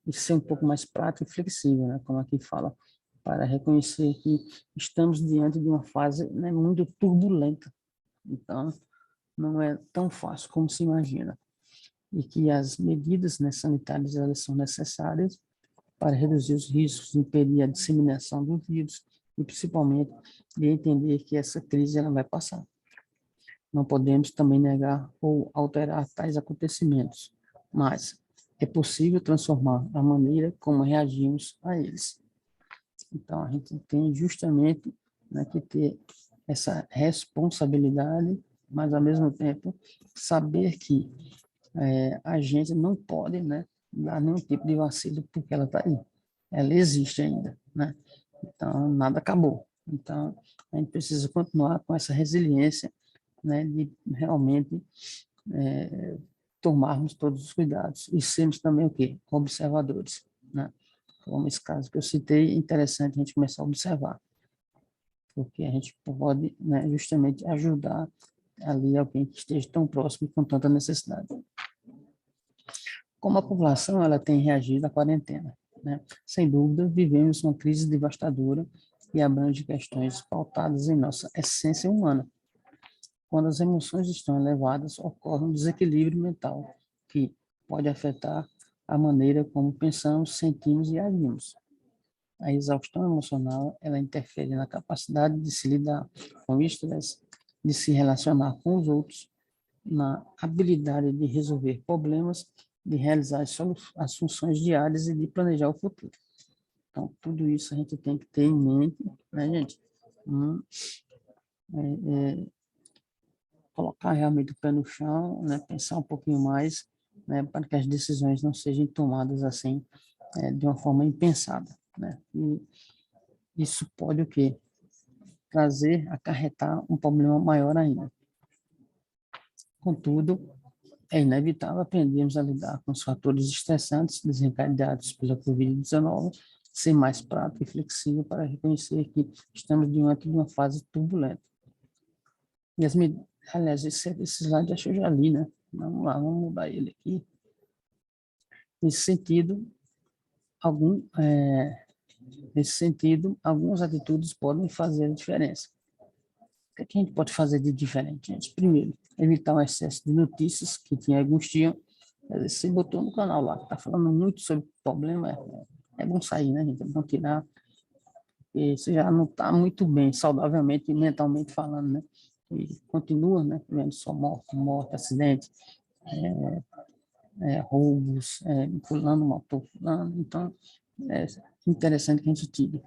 e ser um pouco mais prático e flexível, né, como aqui fala, para reconhecer que estamos diante de uma fase, né, muito turbulenta. Então, não é tão fácil como se imagina. E que as medidas, né, sanitárias elas são necessárias para reduzir os riscos, impedir a disseminação do vírus e, principalmente, de entender que essa crise ela vai passar. Não podemos também negar ou alterar tais acontecimentos, mas é possível transformar a maneira como reagimos a eles. Então, a gente tem justamente, né, que ter essa responsabilidade, mas, ao mesmo tempo, saber que a gente não pode, né, dar nenhum tipo de vacilo porque ela está aí. Ela existe ainda, né? Então, nada acabou. Então, a gente precisa continuar com essa resiliência, né, de realmente tomarmos todos os cuidados e sermos também o quê? Observadores, né? Como esse caso que eu citei, é interessante a gente começar a observar, porque a gente pode, né, justamente ajudar ali alguém que esteja tão próximo com tanta necessidade. Como a população ela tem reagido à quarentena, né? Sem dúvida, vivemos uma crise devastadora que abrange questões pautadas em nossa essência humana. Quando as emoções estão elevadas, ocorre um desequilíbrio mental, que pode afetar a maneira como pensamos, sentimos e agimos. A exaustão emocional, ela interfere na capacidade de se lidar com o estresse, de se relacionar com os outros, na habilidade de resolver problemas, de realizar as funções diárias e de planejar o futuro. Então, tudo isso a gente tem que ter em mente, né, gente? Colocar realmente o pé no chão, né? Pensar um pouquinho mais, né? Para que as decisões não sejam tomadas assim, de uma forma impensada, né? E isso pode o quê? Acarretar um problema maior ainda. Contudo, é inevitável aprendermos a lidar com os fatores estressantes desencadeados pela Covid-19, ser mais prático e flexível para reconhecer que estamos diante de uma fase turbulenta. E aliás, esse slide acho que eu já li, né? Vamos lá, vamos mudar ele aqui. Nesse sentido, algumas atitudes podem fazer a diferença. O que a gente pode fazer de diferente, gente? Primeiro, evitar o excesso de notícias que tinha alguns dias. Você botou no canal lá, está falando muito sobre problema, é bom sair, né, gente? É bom tirar, porque você já não está muito bem, saudavelmente e mentalmente falando, né? E continua, né, vendo só morte, acidente, roubos, fulano matou fulano. Então, é interessante que a gente tire.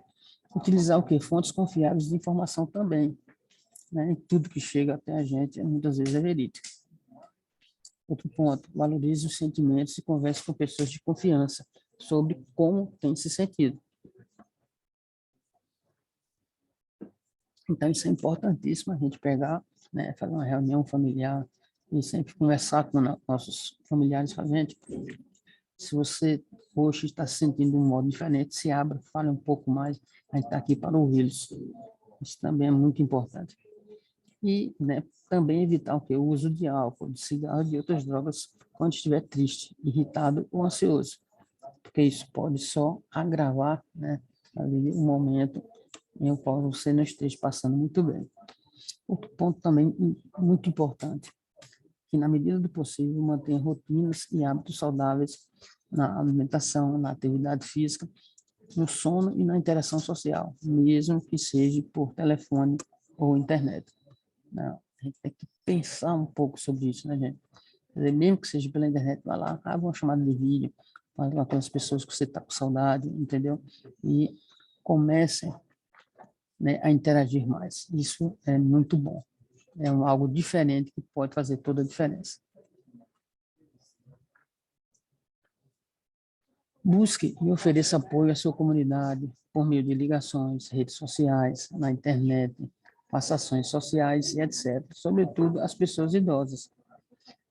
Utilizar o quê? Fontes confiáveis de informação também, né? E tudo que chega até a gente, muitas vezes, é verídico. Outro ponto, valorize os sentimentos e converse com pessoas de confiança sobre como tem se sentido. Então, isso é importantíssimo, a gente pegar, né, fazer uma reunião familiar e sempre conversar com nossos familiares, com a gente. Se você hoje está se sentindo de um modo diferente, se abra, fale um pouco mais, a gente está aqui para ouvi-los. Isso também é muito importante. E, né, também evitar o uso de álcool, de cigarro e de outras drogas quando estiver triste, irritado ou ansioso, porque isso pode só agravar, né, ali um momento em o qual você não esteja passando muito bem. Outro ponto também muito importante, que na medida do possível mantenha rotinas e hábitos saudáveis na alimentação, na atividade física, no sono e na interação social, mesmo que seja por telefone ou internet. Não, a gente tem que pensar um pouco sobre isso, né, gente? Quer dizer, mesmo que seja pela internet, vai lá, abre uma chamada de vídeo, fala com aquelas pessoas que você está com saudade, entendeu? E comecem, né, a interagir mais. Isso é muito bom. É algo diferente que pode fazer toda a diferença. Busque e ofereça apoio à sua comunidade por meio de ligações, redes sociais, na internet, faça ações sociais e etc. Sobretudo as pessoas idosas.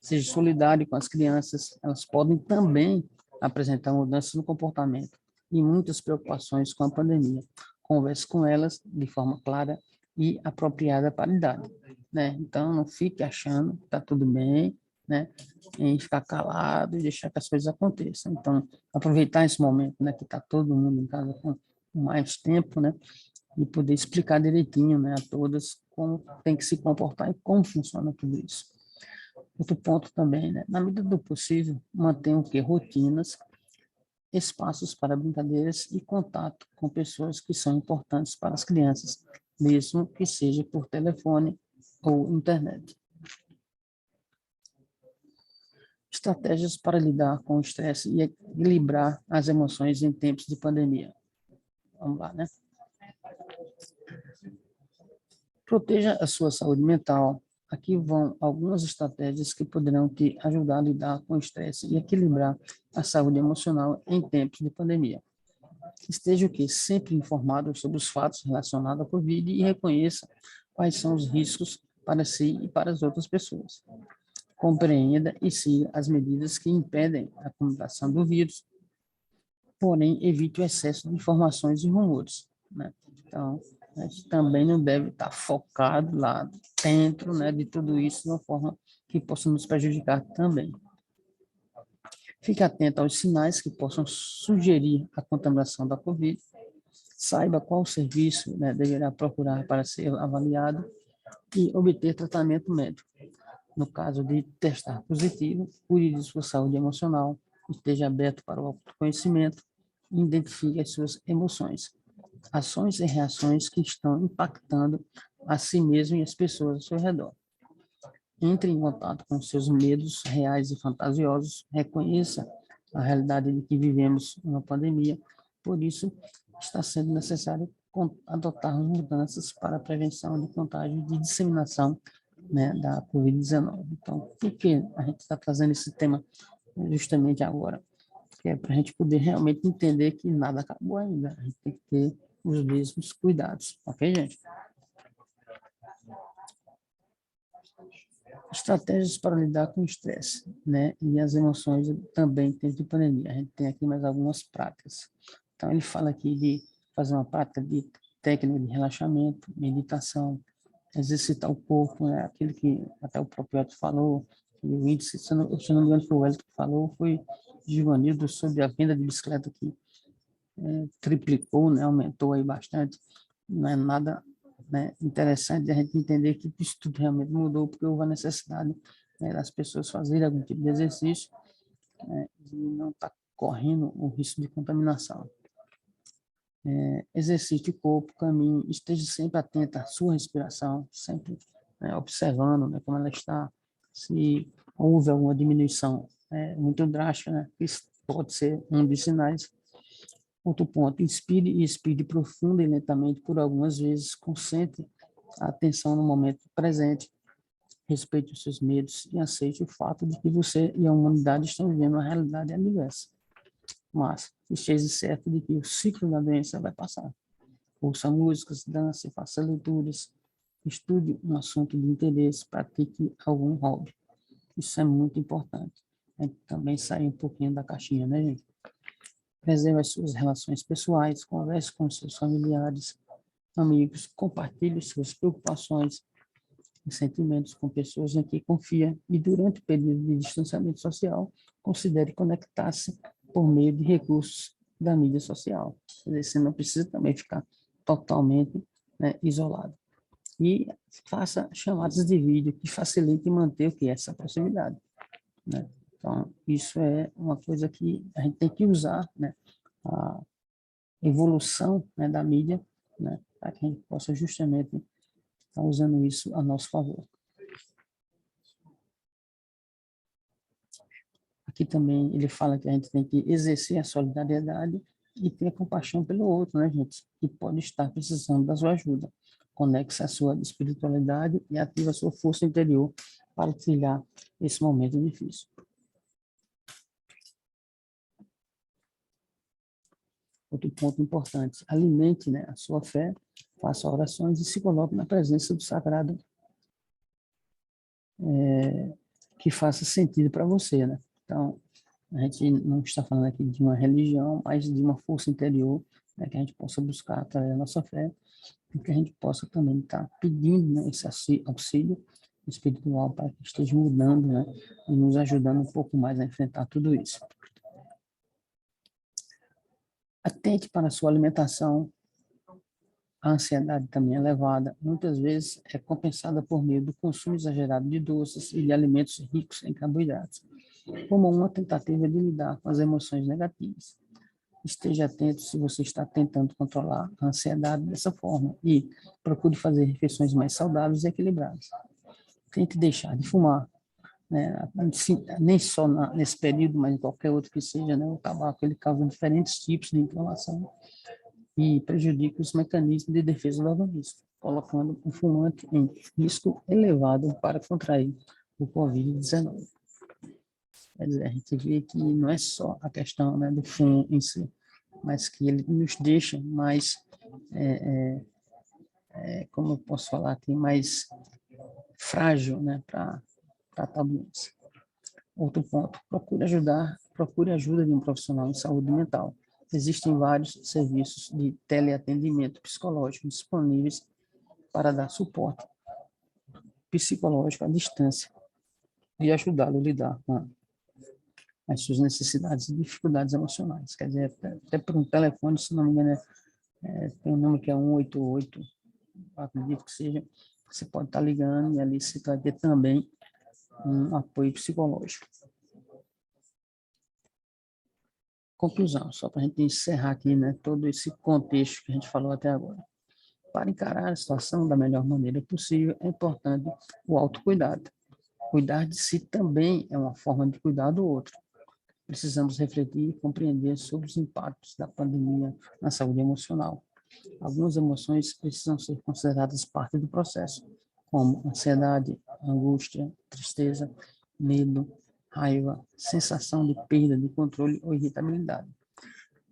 Seja solidário com as crianças, elas podem também apresentar mudanças no comportamento e muitas preocupações com a pandemia. Converse com elas de forma clara e apropriada para a idade, né? Então, não fique achando que está tudo bem, né? Em ficar calado e deixar que as coisas aconteçam. Então, aproveitar esse momento, né, que está todo mundo em casa com mais tempo, né? E poder explicar direitinho, né, a todas como tem que se comportar e como funciona tudo isso. Outro ponto também, né? Na medida do possível, mantenha o quê? Rotinas, espaços para brincadeiras e contato com pessoas que são importantes para as crianças, mesmo que seja por telefone ou internet. Estratégias para lidar com o estresse e equilibrar as emoções em tempos de pandemia. Vamos lá, né? Proteja a sua saúde mental. Aqui vão algumas estratégias que poderão te ajudar a lidar com o estresse e equilibrar a saúde emocional em tempos de pandemia. Esteja o quê? Sempre informado sobre os fatos relacionados à Covid e reconheça quais são os riscos para si e para as outras pessoas. Compreenda e siga as medidas que impedem a comunicação do vírus, porém evite o excesso de informações e rumores, né? Então, a gente também não deve estar focado lá dentro, né, de tudo isso de uma forma que possa nos prejudicar também. Fique atento aos sinais que possam sugerir a contaminação da Covid. Saiba qual serviço, né, deverá procurar para ser avaliado. e obter tratamento médico. No caso de testar positivo, cuide de sua saúde emocional, esteja aberto para o autoconhecimento e identifique as suas emoções, ações e reações que estão impactando a si mesmo e as pessoas ao seu redor. Entre em contato com seus medos reais e fantasiosos, reconheça a realidade de que vivemos uma pandemia, por isso está sendo necessário adotar mudanças para a prevenção de contágio e de disseminação, né, da Covid-19. Então, por que a gente está trazendo esse tema justamente agora? Que é para a gente poder realmente entender que nada acabou ainda, a gente tem que ter os mesmos cuidados, ok, gente? Estratégias para lidar com o estresse, né, e as emoções também em tempos de pandemia. A gente tem aqui mais algumas práticas. Então, ele fala aqui de fazer uma prática de técnica de relaxamento, meditação, exercitar o corpo, né, aquilo que até o próprio Elton falou, e o índice, se não me engano, foi o Elton que falou, foi Givanildo sobre a venda de bicicleta que triplicou, né, aumentou aí bastante. Não é nada, né, interessante a gente entender que isso tudo realmente mudou porque houve a necessidade, né, das pessoas fazerem algum tipo de exercício, né, e não estar correndo o risco de contaminação. Exercite o corpo, caminhe, esteja sempre atento à sua respiração, sempre, né, observando, né, como ela está, se houve alguma diminuição muito drástica, né, isso pode ser um dos sinais. Outro ponto, inspire e expire profunda e lentamente por algumas vezes, concentre a atenção no momento presente, respeite os seus medos e aceite o fato de que você e a humanidade estão vivendo uma realidade adversa. Mas esteja certo de que o ciclo da doença vai passar. Ouça músicas, dance, faça leituras, estude um assunto de interesse, pratique algum hobby. Isso é muito importante. A gente também sair um pouquinho da caixinha, né, gente? Preserve as suas relações pessoais, converse com seus familiares, amigos, compartilhe suas preocupações e sentimentos com pessoas em que confia e durante o período de distanciamento social, considere conectar-se por meio de recursos da mídia social. Quer dizer, você não precisa também ficar totalmente, né, isolado. E faça chamadas de vídeo que facilitem manter o que é essa proximidade, né? Então, isso é uma coisa que a gente tem que usar, né, a evolução, né, da mídia, né, para que a gente possa justamente estar usando isso a nosso favor. Aqui também ele fala que a gente tem que exercer a solidariedade e ter compaixão pelo outro, né, gente, que pode estar precisando da sua ajuda. Conecte-se à sua espiritualidade e ative a sua força interior para trilhar esse momento difícil. Outro ponto importante, alimente, né, a sua fé, faça orações e se coloque na presença do sagrado, que faça sentido para você, né? Então, a gente não está falando aqui de uma religião, mas de uma força interior, né, que a gente possa buscar através da nossa fé, e que a gente possa também estar pedindo, né, esse auxílio espiritual para que esteja mudando, né, e nos ajudando um pouco mais a enfrentar tudo isso. Atente para a sua alimentação. A ansiedade também é elevada, muitas vezes é compensada por meio do consumo exagerado de doces e de alimentos ricos em carboidratos, como uma tentativa de lidar com as emoções negativas. Esteja atento se você está tentando controlar a ansiedade dessa forma e procure fazer refeições mais saudáveis e equilibradas. Tente deixar de fumar, né? Nem só nesse período, mas em qualquer outro que seja, né? O tabaco ele causa diferentes tipos de inflamação e prejudica os mecanismos de defesa do organismo, colocando o fumante em risco elevado para contrair o Covid-19. Quer dizer, a gente vê que não é só a questão, né, do fumo em si, mas que ele nos deixa mais, como eu posso falar aqui, mais frágil, né, para tal doença. Outro ponto, procure ajuda de um profissional em saúde mental. Existem vários serviços de teleatendimento psicológico disponíveis para dar suporte psicológico à distância e ajudá-lo a lidar com as suas necessidades e dificuldades emocionais. Quer dizer, até por um telefone, se não me engano, tem um número que é 188, acredito que seja, você pode estar ligando e ali você vai ter também um apoio psicológico. Conclusão, só para a gente encerrar aqui, né, todo esse contexto que a gente falou até agora. Para encarar a situação da melhor maneira possível, é importante o autocuidado. Cuidar de si também é uma forma de cuidar do outro. Precisamos refletir e compreender sobre os impactos da pandemia na saúde emocional. Algumas emoções precisam ser consideradas parte do processo, como ansiedade, angústia, tristeza, medo, raiva, sensação de perda de controle ou irritabilidade.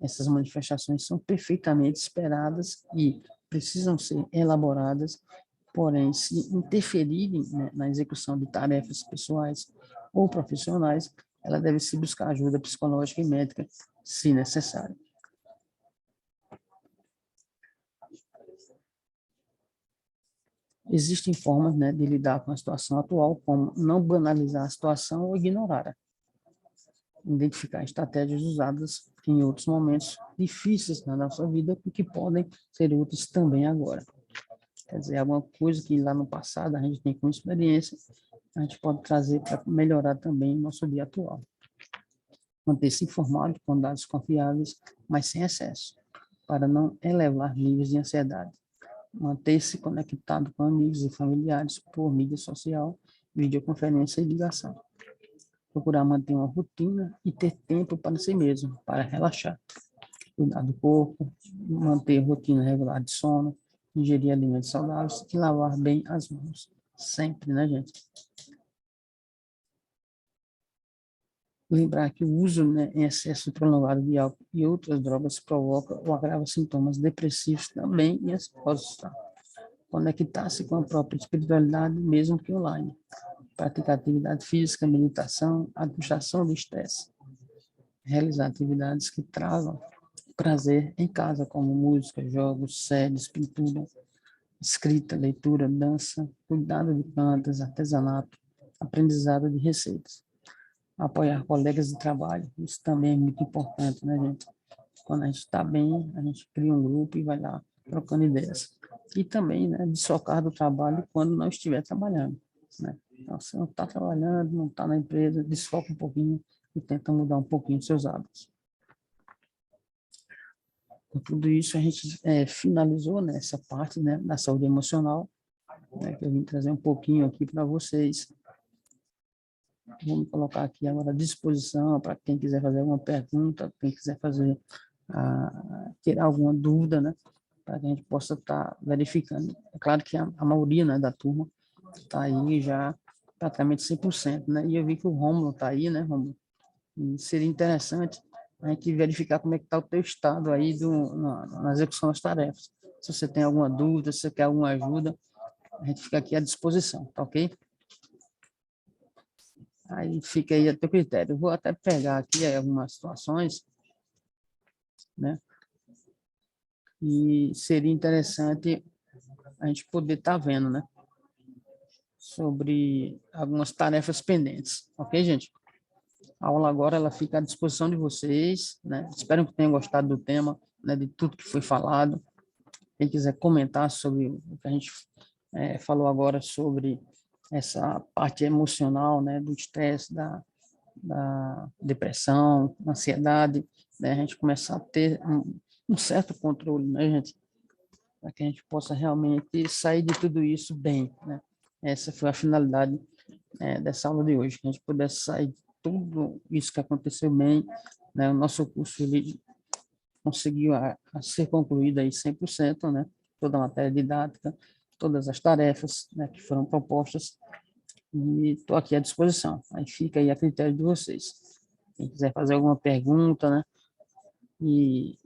Essas manifestações são perfeitamente esperadas e precisam ser elaboradas, porém, se interferirem, né, na execução de tarefas pessoais ou profissionais, ela deve se buscar ajuda psicológica e médica, se necessário. Existem formas, né, de lidar com a situação atual, como não banalizar a situação ou ignorá-la. Identificar estratégias usadas em outros momentos difíceis na nossa vida e que podem ser úteis também agora. Quer dizer, alguma coisa que lá no passado a gente tem como experiência, a gente pode trazer para melhorar também o nosso dia atual. Manter-se informado com dados confiáveis, mas sem excesso, para não elevar níveis de ansiedade. Manter-se conectado com amigos e familiares por mídia social, videoconferência e ligação. Procurar manter uma rotina e ter tempo para si mesmo, para relaxar. Cuidar do corpo, manter rotina regular de sono, ingerir alimentos saudáveis e lavar bem as mãos. Sempre, né, gente? Lembrar que o uso, né, em excesso prolongado de álcool e outras drogas provoca ou agrava sintomas depressivos também e ansiosos. Tá? Conectar-se com a própria espiritualidade, mesmo que online. Praticar atividade física, meditação, administração do estresse. Realizar atividades que tragam prazer em casa, como música, jogos, séries, pintura, escrita, leitura, dança, cuidado de plantas, artesanato, aprendizado de receitas. Apoiar colegas de trabalho, isso também é muito importante, né, gente? Quando a gente está bem, a gente cria um grupo e vai lá trocando ideias. E também, né, desfocar do trabalho quando não estiver trabalhando, né? Então, se não está trabalhando, não está na empresa, desfoca um pouquinho e tenta mudar um pouquinho os seus hábitos. Com tudo isso, a gente finalizou, né, essa parte, né, da saúde emocional, né, que eu vim trazer um pouquinho aqui para vocês. Vamos colocar aqui agora à disposição para quem quiser fazer alguma pergunta, quem quiser fazer, ter alguma dúvida, né, para que a gente possa estar verificando. É claro que a maioria, né, da turma está aí já praticamente 100%, né, e eu vi que o Rômulo está aí, né, Rômulo? E seria interessante a gente verificar como é que está o teu estado aí na execução das tarefas. Se você tem alguma dúvida, se você quer alguma ajuda, a gente fica aqui à disposição, tá ok? Aí fica aí a teu critério. Eu vou até pegar aqui algumas situações, né? E seria interessante a gente poder estar vendo, né? Sobre algumas tarefas pendentes, ok, gente? A aula agora ela fica à disposição de vocês, né? Espero que tenham gostado do tema, né? De tudo que foi falado. Quem quiser comentar sobre o que a gente falou agora sobre essa parte emocional, né? Do estresse, da depressão, ansiedade, né? A gente começar a ter um certo controle, né, gente? Para que a gente possa realmente sair de tudo isso bem, né? Essa foi a finalidade dessa aula de hoje, que a gente pudesse sair de tudo isso que aconteceu bem, né? O nosso curso ele conseguiu a ser concluído aí 100%, né? Toda a matéria didática, todas as tarefas, né, que foram propostas, e estou aqui à disposição. Aí fica aí a critério de vocês. Quem quiser fazer alguma pergunta, né, e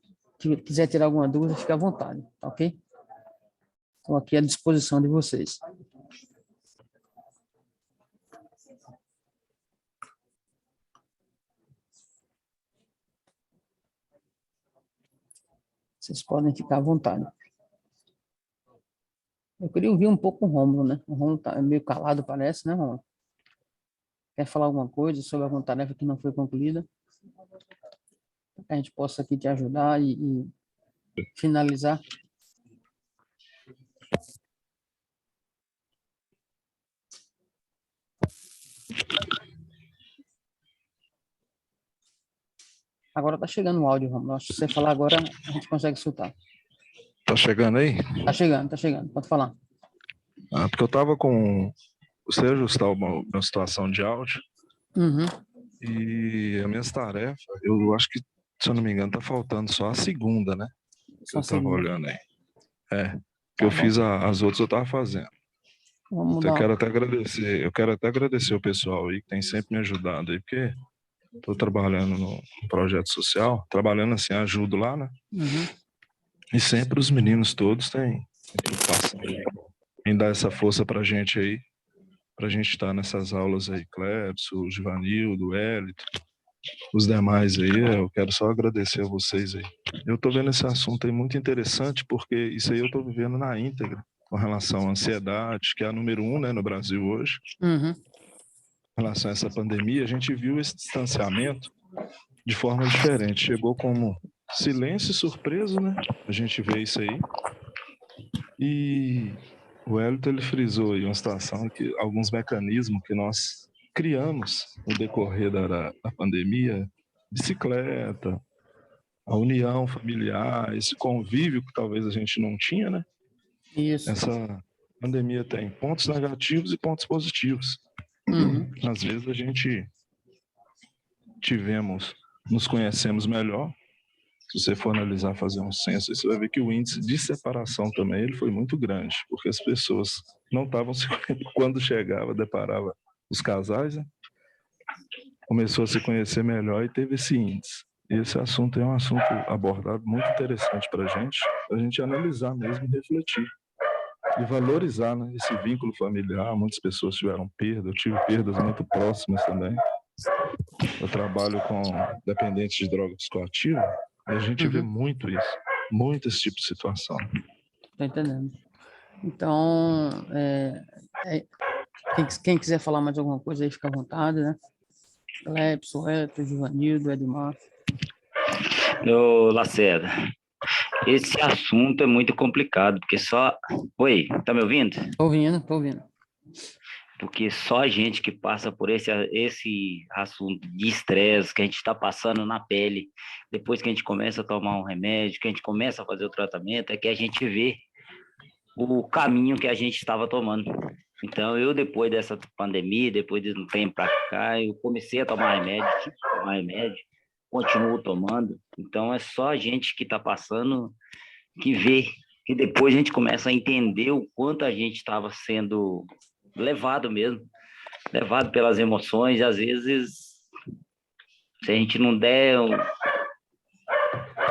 quiser tirar alguma dúvida, fica à vontade, tá ok? Estou aqui à disposição de vocês. Vocês podem ficar à vontade. Eu queria ouvir um pouco o Rômulo, né? O Rômulo está meio calado, parece, né, Rômulo? Quer falar alguma coisa sobre alguma tarefa que não foi concluída? Para que a gente possa aqui te ajudar e finalizar. Agora tá chegando o áudio, Romulo. Acho que se você falar agora, a gente consegue escutar. Tá chegando aí? Tá chegando, tá chegando. Pode falar. Porque eu tava com. Você ajustar uma situação de áudio Uhum. e as minhas tarefas, eu acho que, se eu não me engano, tá faltando só a segunda, né? Que Só eu tava segundo. olhando aí. É. Que Tá eu bom. fiz as outras eu tava fazendo. Vamos Então, dar. eu quero até agradecer o pessoal aí que tem sempre me ajudado aí, porque tô trabalhando no projeto social, trabalhando assim, ajudo lá, né? Uhum. E sempre os meninos todos têm preocupação em dar essa força pra gente aí, pra gente estar nessas aulas aí, Clebson, o Givanildo, o Hélito, os demais aí, eu quero só agradecer a vocês aí. Eu tô vendo esse assunto aí muito interessante, porque isso aí eu tô vivendo na íntegra, com relação à ansiedade, que é a número 1, né, no Brasil hoje. Uhum. Em relação a essa pandemia, a gente viu esse distanciamento de forma diferente. Chegou como silêncio e surpresa, né? A gente vê isso aí. E o Hélito, ele frisou aí uma situação que alguns mecanismos que nós criamos no decorrer da pandemia, bicicleta, a união familiar, esse convívio que talvez a gente não tinha, né? Isso. Essa pandemia tem pontos negativos e pontos positivos. Uhum. Às vezes a gente nos conhecemos melhor. Se você for analisar, fazer um censo, você vai ver que o índice de separação também ele foi muito grande, porque as pessoas não estavam se quando chegava, deparava os casais, né? Começou a se conhecer melhor e teve esse índice. E esse assunto é um assunto abordado muito interessante para a gente analisar mesmo e refletir. E valorizar, né, esse vínculo familiar. Muitas pessoas tiveram perda, eu tive perdas muito próximas também. Eu trabalho com dependentes de droga psicoativa e a gente vê muito isso, muito esse tipo de situação. Tô entendendo. Então, quem quiser falar mais alguma coisa aí, fica à vontade, né? Clepson, Eto, Givanildo, Edmar. Ô, Lacerda, esse assunto é muito complicado, porque só... Oi, tá me ouvindo? Tô ouvindo, tô ouvindo. Porque só a gente que passa por esse assunto de estresse que a gente está passando na pele, depois que a gente começa a tomar um remédio, que a gente começa a fazer o tratamento, é que a gente vê o caminho que a gente estava tomando. Então, eu, depois dessa pandemia, depois de um tempo para cá, eu comecei a tomar remédio, tive que tomar remédio, continuo tomando. Então, é só a gente que está passando que vê, que depois a gente começa a entender o quanto a gente estava sendo levado mesmo, levado pelas emoções, e às vezes, se a gente não der,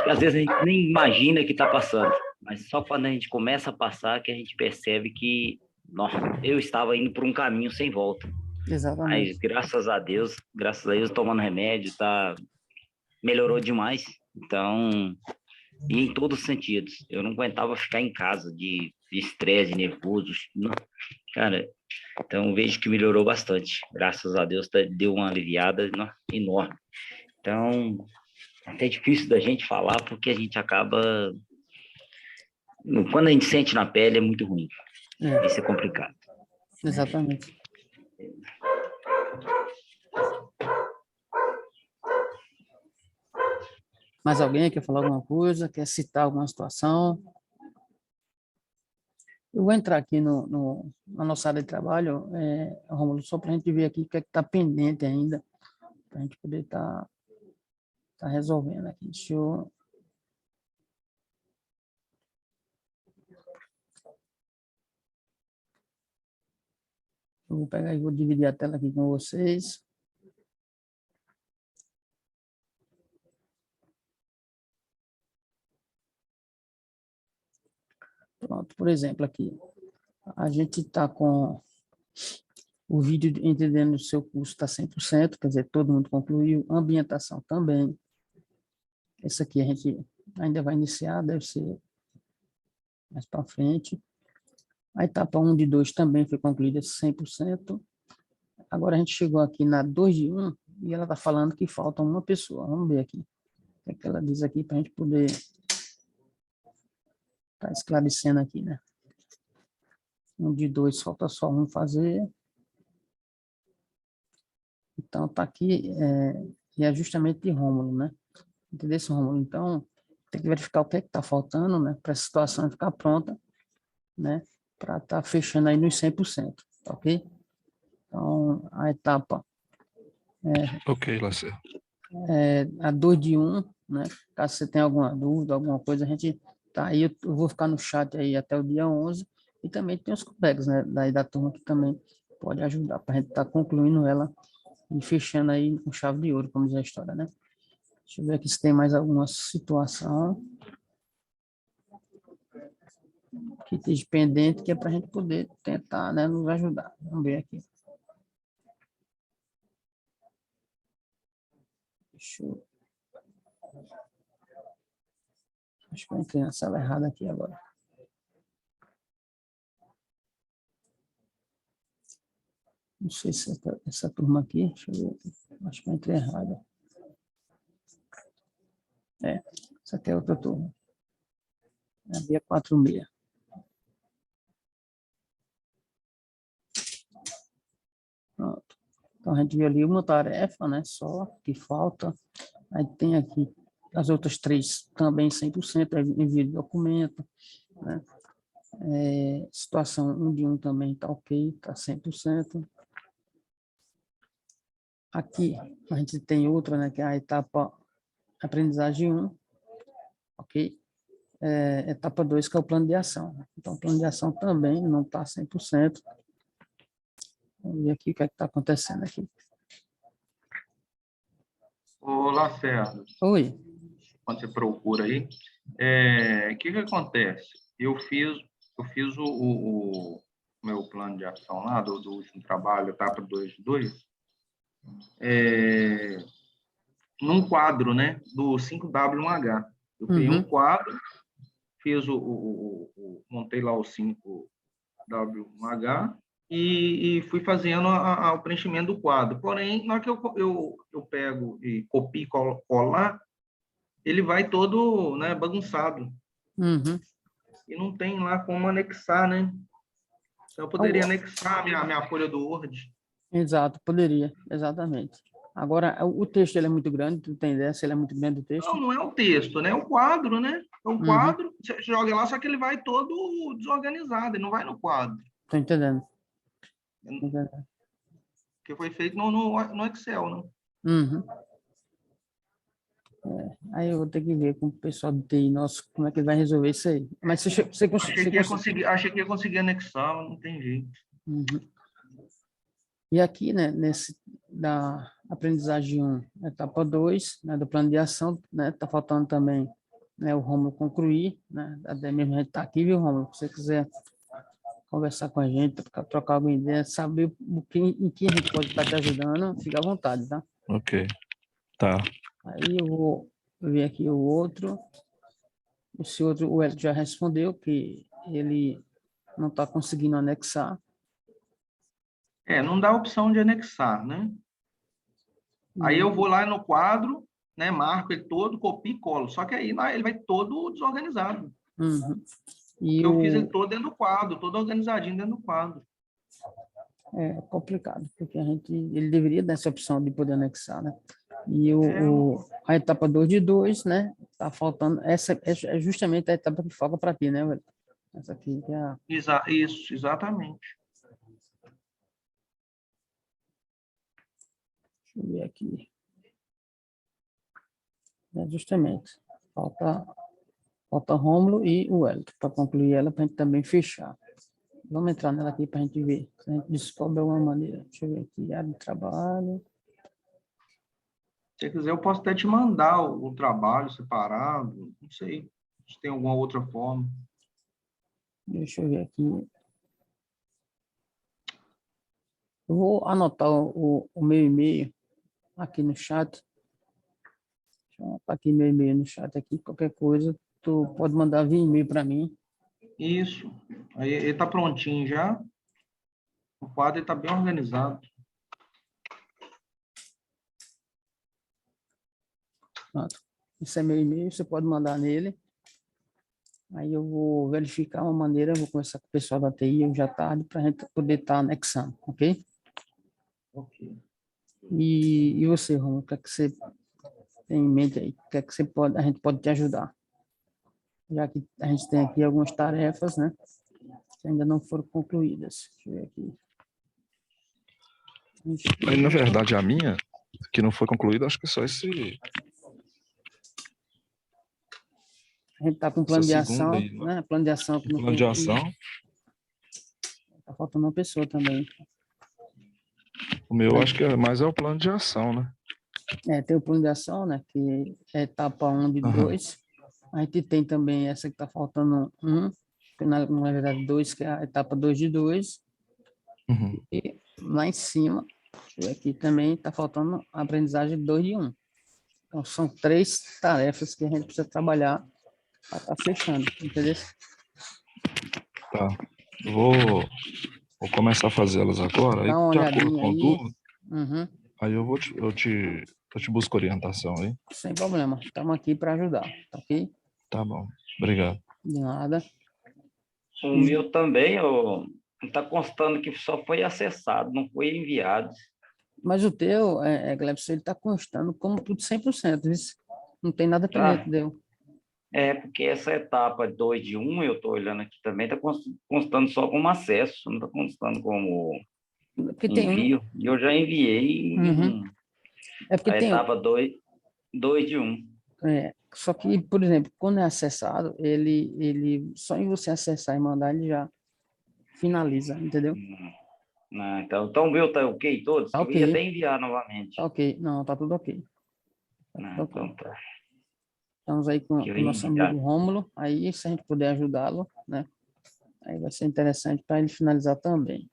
às vezes a gente nem imagina que está passando, mas só quando a gente começa a passar que a gente percebe que, nossa, eu estava indo por um caminho sem volta. Exatamente. Mas graças a Deus, tomando remédio, melhorou demais. Então, e em todos os sentidos. Eu não aguentava ficar em casa de estresse, nervoso. Não. Cara, então vejo que melhorou bastante. Graças a Deus, deu uma aliviada enorme. Então, até é difícil da gente falar, porque a gente acaba... Quando a gente sente na pele, é muito ruim. Isso é complicado. Exatamente. Mais alguém quer falar alguma coisa? Quer citar alguma situação? Eu vou entrar aqui na nossa área de trabalho, Rômulo, só para a gente ver aqui o que é que está pendente ainda, para a gente poder estar resolvendo aqui. Deixa eu... Eu vou pegar e vou dividir a tela aqui com vocês. Pronto, por exemplo, aqui, a gente está com o vídeo entendendo o seu curso está 100%, quer dizer, todo mundo concluiu, ambientação também. Esse aqui a gente ainda vai iniciar, deve ser mais para frente. A etapa 1 de 2 também foi concluída 100%. Agora a gente chegou aqui na 2 de 1 e ela está falando que falta uma pessoa. Vamos ver aqui. O que ela diz aqui para a gente poder estar esclarecendo aqui, né? 1 de 2, falta só um fazer. Então, tá aqui, e é justamente de Rômulo, né? Entendeu, esse Rômulo? Então, tem que verificar o que é que está faltando, né? Para a situação ficar pronta, né? Para estar fechando aí nos 100%, tá ok? Então, a etapa Ok, Lacerda. a 2 de 1, né? Caso você tenha alguma dúvida, alguma coisa, a gente tá aí, eu vou ficar no chat aí até o dia 11, e também tem os colegas, né? Daí da turma que também pode ajudar para a gente estar concluindo ela e fechando aí com chave de ouro, como diz a história, né? Deixa eu ver aqui se tem mais alguma situação que esteja pendente, que é para a gente poder tentar, né, nos ajudar. Vamos ver aqui. Deixa eu... Acho que eu entrei na sala errada aqui agora. Não sei se essa turma aqui, deixa eu ver aqui. Acho que eu entrei errado. Essa aqui é outra turma. É a Bia 46. Pronto. Então, a gente viu ali uma tarefa, né, só, que falta. Aí tem aqui as outras 3 também 100%, envio de documento, né? Situação 1 de 1 também está ok, está 100%. Aqui, a gente tem outra, né, que é a etapa aprendizagem 1, ok? Etapa 2, que é o plano de ação. Então, o plano de ação também não está 100%. Vamos ver aqui o que é que está acontecendo aqui. Ô, Lacerda, Oi. quando você procura aí, o que acontece? Eu fiz o meu plano de ação lá, do último trabalho, etapa 2 de 2, num quadro, né, do 5W1H. Eu criei um quadro, fiz montei lá o 5W1H e fui fazendo o preenchimento do quadro. Porém, na hora que eu pego e copio e colar, ele vai todo, né, bagunçado. Uhum. E não tem lá como anexar, né? Então, eu poderia anexar a minha folha do Word. Exato, poderia, exatamente. Agora, o texto ele é muito grande, tu tem ideia se ele é muito grande o texto? Não é o texto, né? É o quadro, né? É o quadro, você joga lá, só que ele vai todo desorganizado, ele não vai no quadro. Tô entendendo. Entendendo. Que foi feito no Excel, né? Uhum. Aí eu vou ter que ver com o pessoal do TI nosso como é que ele vai resolver isso aí. Mas você Achei que ia conseguir anexar, mas não tem jeito. Uhum. E aqui, né, da aprendizagem 1, etapa 2, né, do plano de ação, né, tá faltando também, né, o Rômulo concluir, né, até mesmo a gente tá aqui, viu, Rômulo? Se você quiser conversar com a gente, trocar alguma ideia, saber em que a gente pode estar te ajudando, fica à vontade, tá? Ok, tá. Aí eu vou ver aqui o outro. Esse outro, o Hélio já respondeu que ele não está conseguindo anexar. Não dá a opção de anexar, né? Aí eu vou lá no quadro, né, marco ele todo, copio e colo. Só que aí lá ele vai todo desorganizado. Uhum. E Porque eu fiz ele todo dentro do quadro, todo organizadinho dentro do quadro. É complicado, porque ele deveria dar essa opção de poder anexar, né? E a etapa 2 de 2, né? Tá faltando, essa é justamente a etapa que falta para ti, né, Wellington? Essa aqui que é a... Isso, exatamente. Deixa eu ver aqui. Justamente. Falta Rômulo e o Wellington para concluir ela, para a gente também fechar. Vamos entrar nela aqui para a gente ver se a gente descobre alguma maneira. Deixa eu ver aqui, área de trabalho. Se você quiser, eu posso até te mandar o trabalho separado, não sei se tem alguma outra forma. Deixa eu ver aqui. Eu vou anotar o meu e-mail aqui no chat. Deixa eu anotar aqui meu e-mail no chat aqui. Qualquer coisa, tu pode mandar via e-mail para mim. Isso. Aí ele está prontinho já. O quadro está bem organizado. Pronto. Esse é meu e-mail, você pode mandar nele. Aí eu vou verificar uma maneira, vou conversar com o pessoal da TI hoje à tarde para a gente poder estar anexando, ok? Ok. E você, Romulo, o que é que você tem em mente aí? O que é que a gente pode te ajudar? Já que a gente tem aqui algumas tarefas, né, que ainda não foram concluídas. Deixa eu ver aqui. Mas, na verdade, a minha, que não foi concluída, acho que só A gente está com essa plano de segunda ação, aí, né? né? Plano de ação que O não plano de concluiu. ação. Está faltando uma pessoa também. O meu acho que é mais o plano de ação, né? Tem o plano de ação, né? Que é etapa 1 de Aham. 2. A gente tem também essa que está faltando um, que na verdade 2, que é a etapa 2 de 2. Uhum. E lá em cima, aqui também está faltando a aprendizagem 2 de 1. Então, são 3 tarefas que a gente precisa trabalhar para estar fechando, entendeu? Tá. Eu vou começar a fazê-las agora, aí Dá uma de acordo olhadinha com aí. dúvida, Uhum, aí eu te busco orientação aí. sem problema. Estamos aqui para ajudar, tá ok? Tá bom. Obrigado. De nada. O meu também, está constando que só foi acessado, não foi enviado. Mas o teu, Glebson, ele está constando como tudo 100%, isso. Não tem nada Tá? pendente dele. Porque essa etapa 2 de 1, eu estou olhando aqui também, está constando só como acesso, não está constando como Porque tem um. envio. E eu já enviei Uhum. É porque a tem um. etapa 2 de 1. Só que, por exemplo, quando é acessado, ele só em você acessar e mandar, ele já finaliza, entendeu? Então o meu tá ok todos, Tá que eu ia até ok, enviar tá novamente. ok. Não, tá tudo ok. Tá tudo ok. Então tá. Estamos aí Que com eu o ia nosso amigo enviar. Rômulo. Aí, se a gente puder ajudá-lo, né? Aí vai ser interessante para ele finalizar também.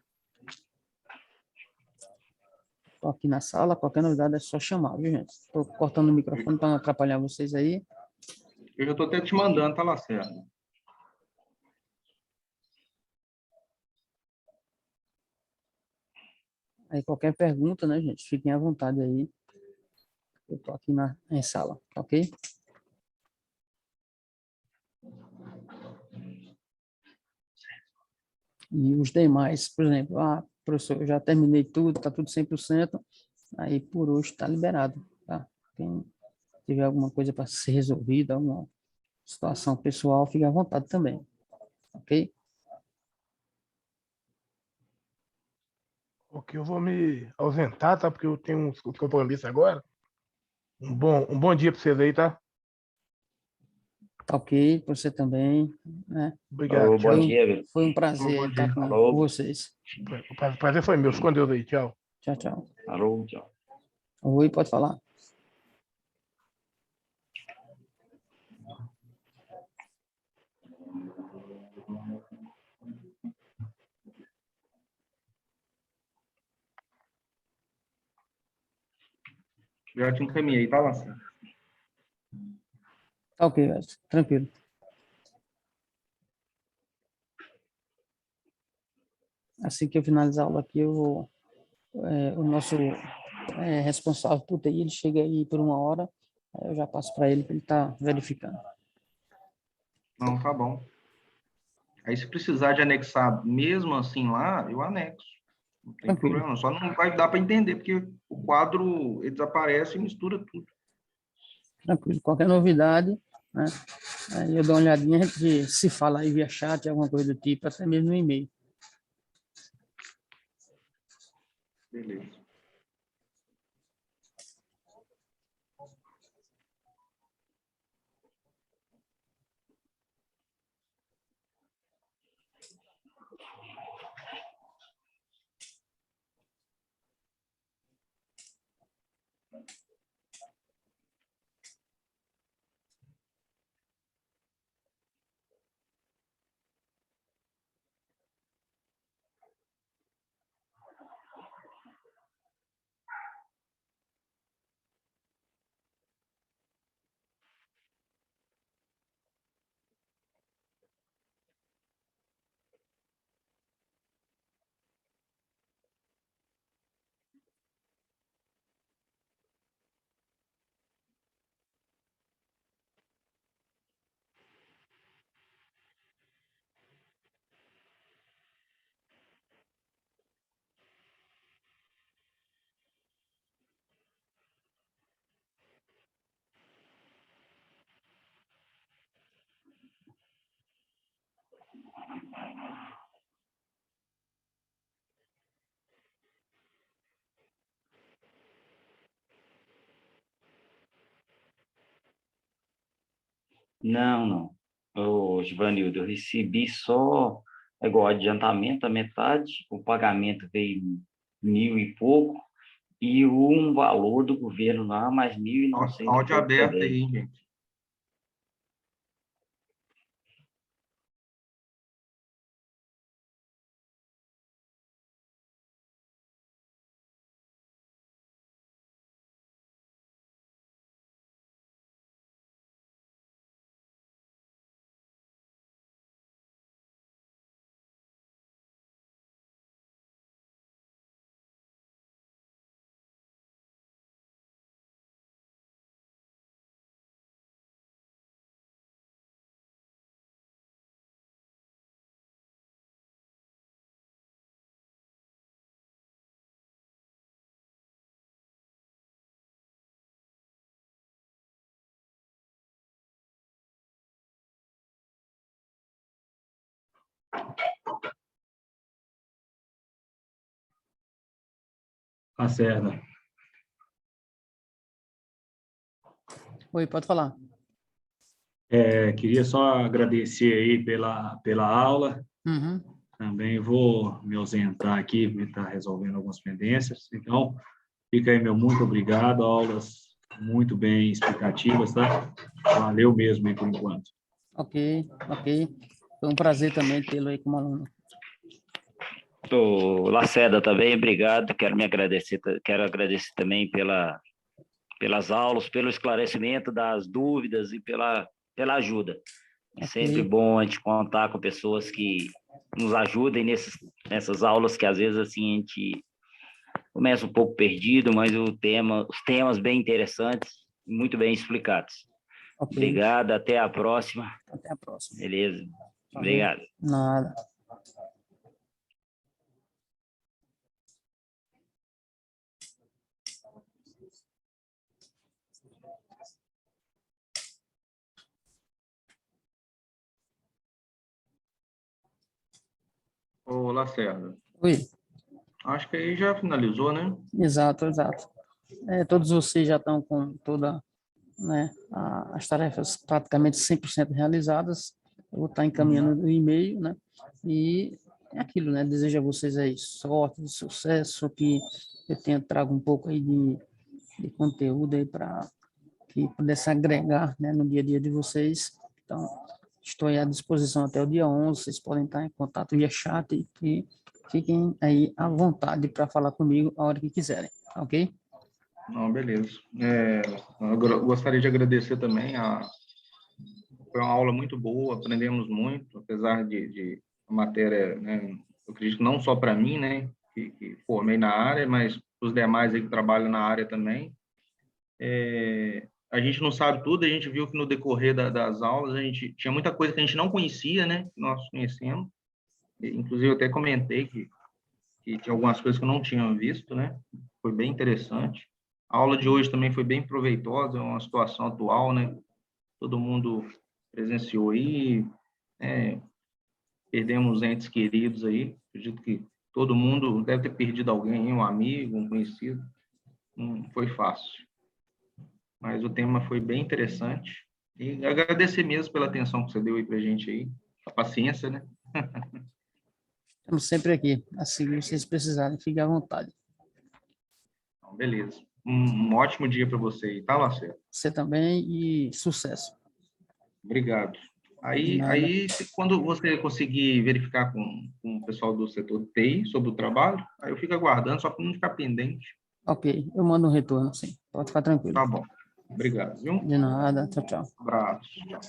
Estou aqui na sala, qualquer novidade é só chamar, viu, gente? Estou cortando o microfone para não atrapalhar vocês aí. Eu já estou até te mandando, tá, Lacerda? Aí qualquer pergunta, né, gente? Fiquem à vontade aí. Eu estou aqui em sala, tá ok? E os demais, por exemplo, professor, eu já terminei tudo, está tudo 100%, aí por hoje está liberado, tá? Quem tiver alguma coisa para ser resolvida, alguma situação pessoal, fique à vontade também, ok? Ok, eu vou me ausentar, tá? Porque eu tenho uns compromissos agora. Um bom dia para vocês aí, tá? Tá ok, para você também, né? Obrigado, Alô, bom tchau. dia, velho. Foi um Bom prazer estar dia. com Alô, vocês. O prazer foi meu. Fica com Deus aí, tchau. Tchau, tchau. alô, tchau. Oi, pode falar. Já te encaminhei, tá, Lacerda? Tá ok, velho. Tranquilo. Assim que eu finalizar a aula aqui, o nosso responsável por TI, ele chega aí por 1 hora, aí eu já passo para ele estar verificando. Não, tá bom. Aí, se precisar de anexar mesmo assim lá, eu anexo. Não tem Tranquilo, problema, não. Só não vai dar para entender, porque o quadro ele desaparece e mistura tudo. tranquilo. Qualquer novidade, né? Aí eu dou uma olhadinha, a gente se fala aí via chat, alguma coisa do tipo, até mesmo no e-mail. Beleza. Não, não. Ô, Givanildo, eu recebi só, igual adiantamento, a metade, o pagamento veio 1.000 e pouco, e um valor do governo lá, mais 1.900 e Áudio pouco aberto também. aí, gente. Lacerda, Oi, pode falar. queria só agradecer aí pela aula. Uhum. Também vou me ausentar aqui, me estar resolvendo algumas pendências. Então, fica aí meu muito obrigado, aulas muito bem explicativas, tá? Valeu mesmo aí por enquanto. Ok, ok. Foi um prazer também tê-lo aí como aluno. Ô, Lacerda também, obrigado. Quero agradecer também pelas aulas, pelo esclarecimento das dúvidas e pela ajuda. É sempre Ok, bom a gente contar com pessoas que nos ajudem nessas aulas que às vezes assim a gente começa um pouco perdido, mas os temas bem interessantes, muito bem explicados. ok. Obrigado, até a próxima. Até a próxima. Beleza. Valeu. Obrigado. Nada. Ô, Lacerda, Oi, acho que aí já finalizou, né? exato, exato. Todos vocês já estão com toda, né, as tarefas praticamente 100% realizadas. Eu vou estar encaminhando o e-mail, né? E é aquilo, né? Desejo a vocês aí sorte, sucesso, que eu tenha trago um pouco aí de conteúdo aí para que pudesse agregar, né, no dia a dia de vocês. Então, estou aí à disposição até o dia 11. Vocês podem estar em contato via chat e fiquem aí à vontade para falar comigo a hora que quiserem, ok? Não, beleza. Gostaria de agradecer também. Foi uma aula muito boa, aprendemos muito, apesar de a matéria, né, eu acredito que não só para mim, né, que formei na área, mas os demais aí que trabalham na área também. A gente não sabe tudo, a gente viu que no decorrer das aulas a gente tinha muita coisa que a gente não conhecia, né, que nós conhecemos. Inclusive, eu até comentei que tinha algumas coisas que eu não tinha visto, né? Foi bem interessante. A aula de hoje também foi bem proveitosa, é uma situação atual, né? Todo mundo presenciou aí, né? Perdemos entes queridos aí. Acredito que todo mundo deve ter perdido alguém, um amigo, um conhecido. Não foi fácil, mas o tema foi bem interessante. E agradecer mesmo pela atenção que você deu aí para a gente aí, a paciência, né? Estamos sempre aqui, assim que vocês precisarem, fiquem à vontade. Então, beleza. Um ótimo dia para você aí, tá, Lacerda? Você também e sucesso. Obrigado. De nada. Quando você conseguir verificar com o pessoal do setor de TI sobre o trabalho, aí eu fico aguardando, só para não ficar pendente. Ok, eu mando um retorno, sim. Pode ficar tranquilo. Tá bom. Obrigado, viu? De nada. Tchau, tchau. Abraço. Tchau.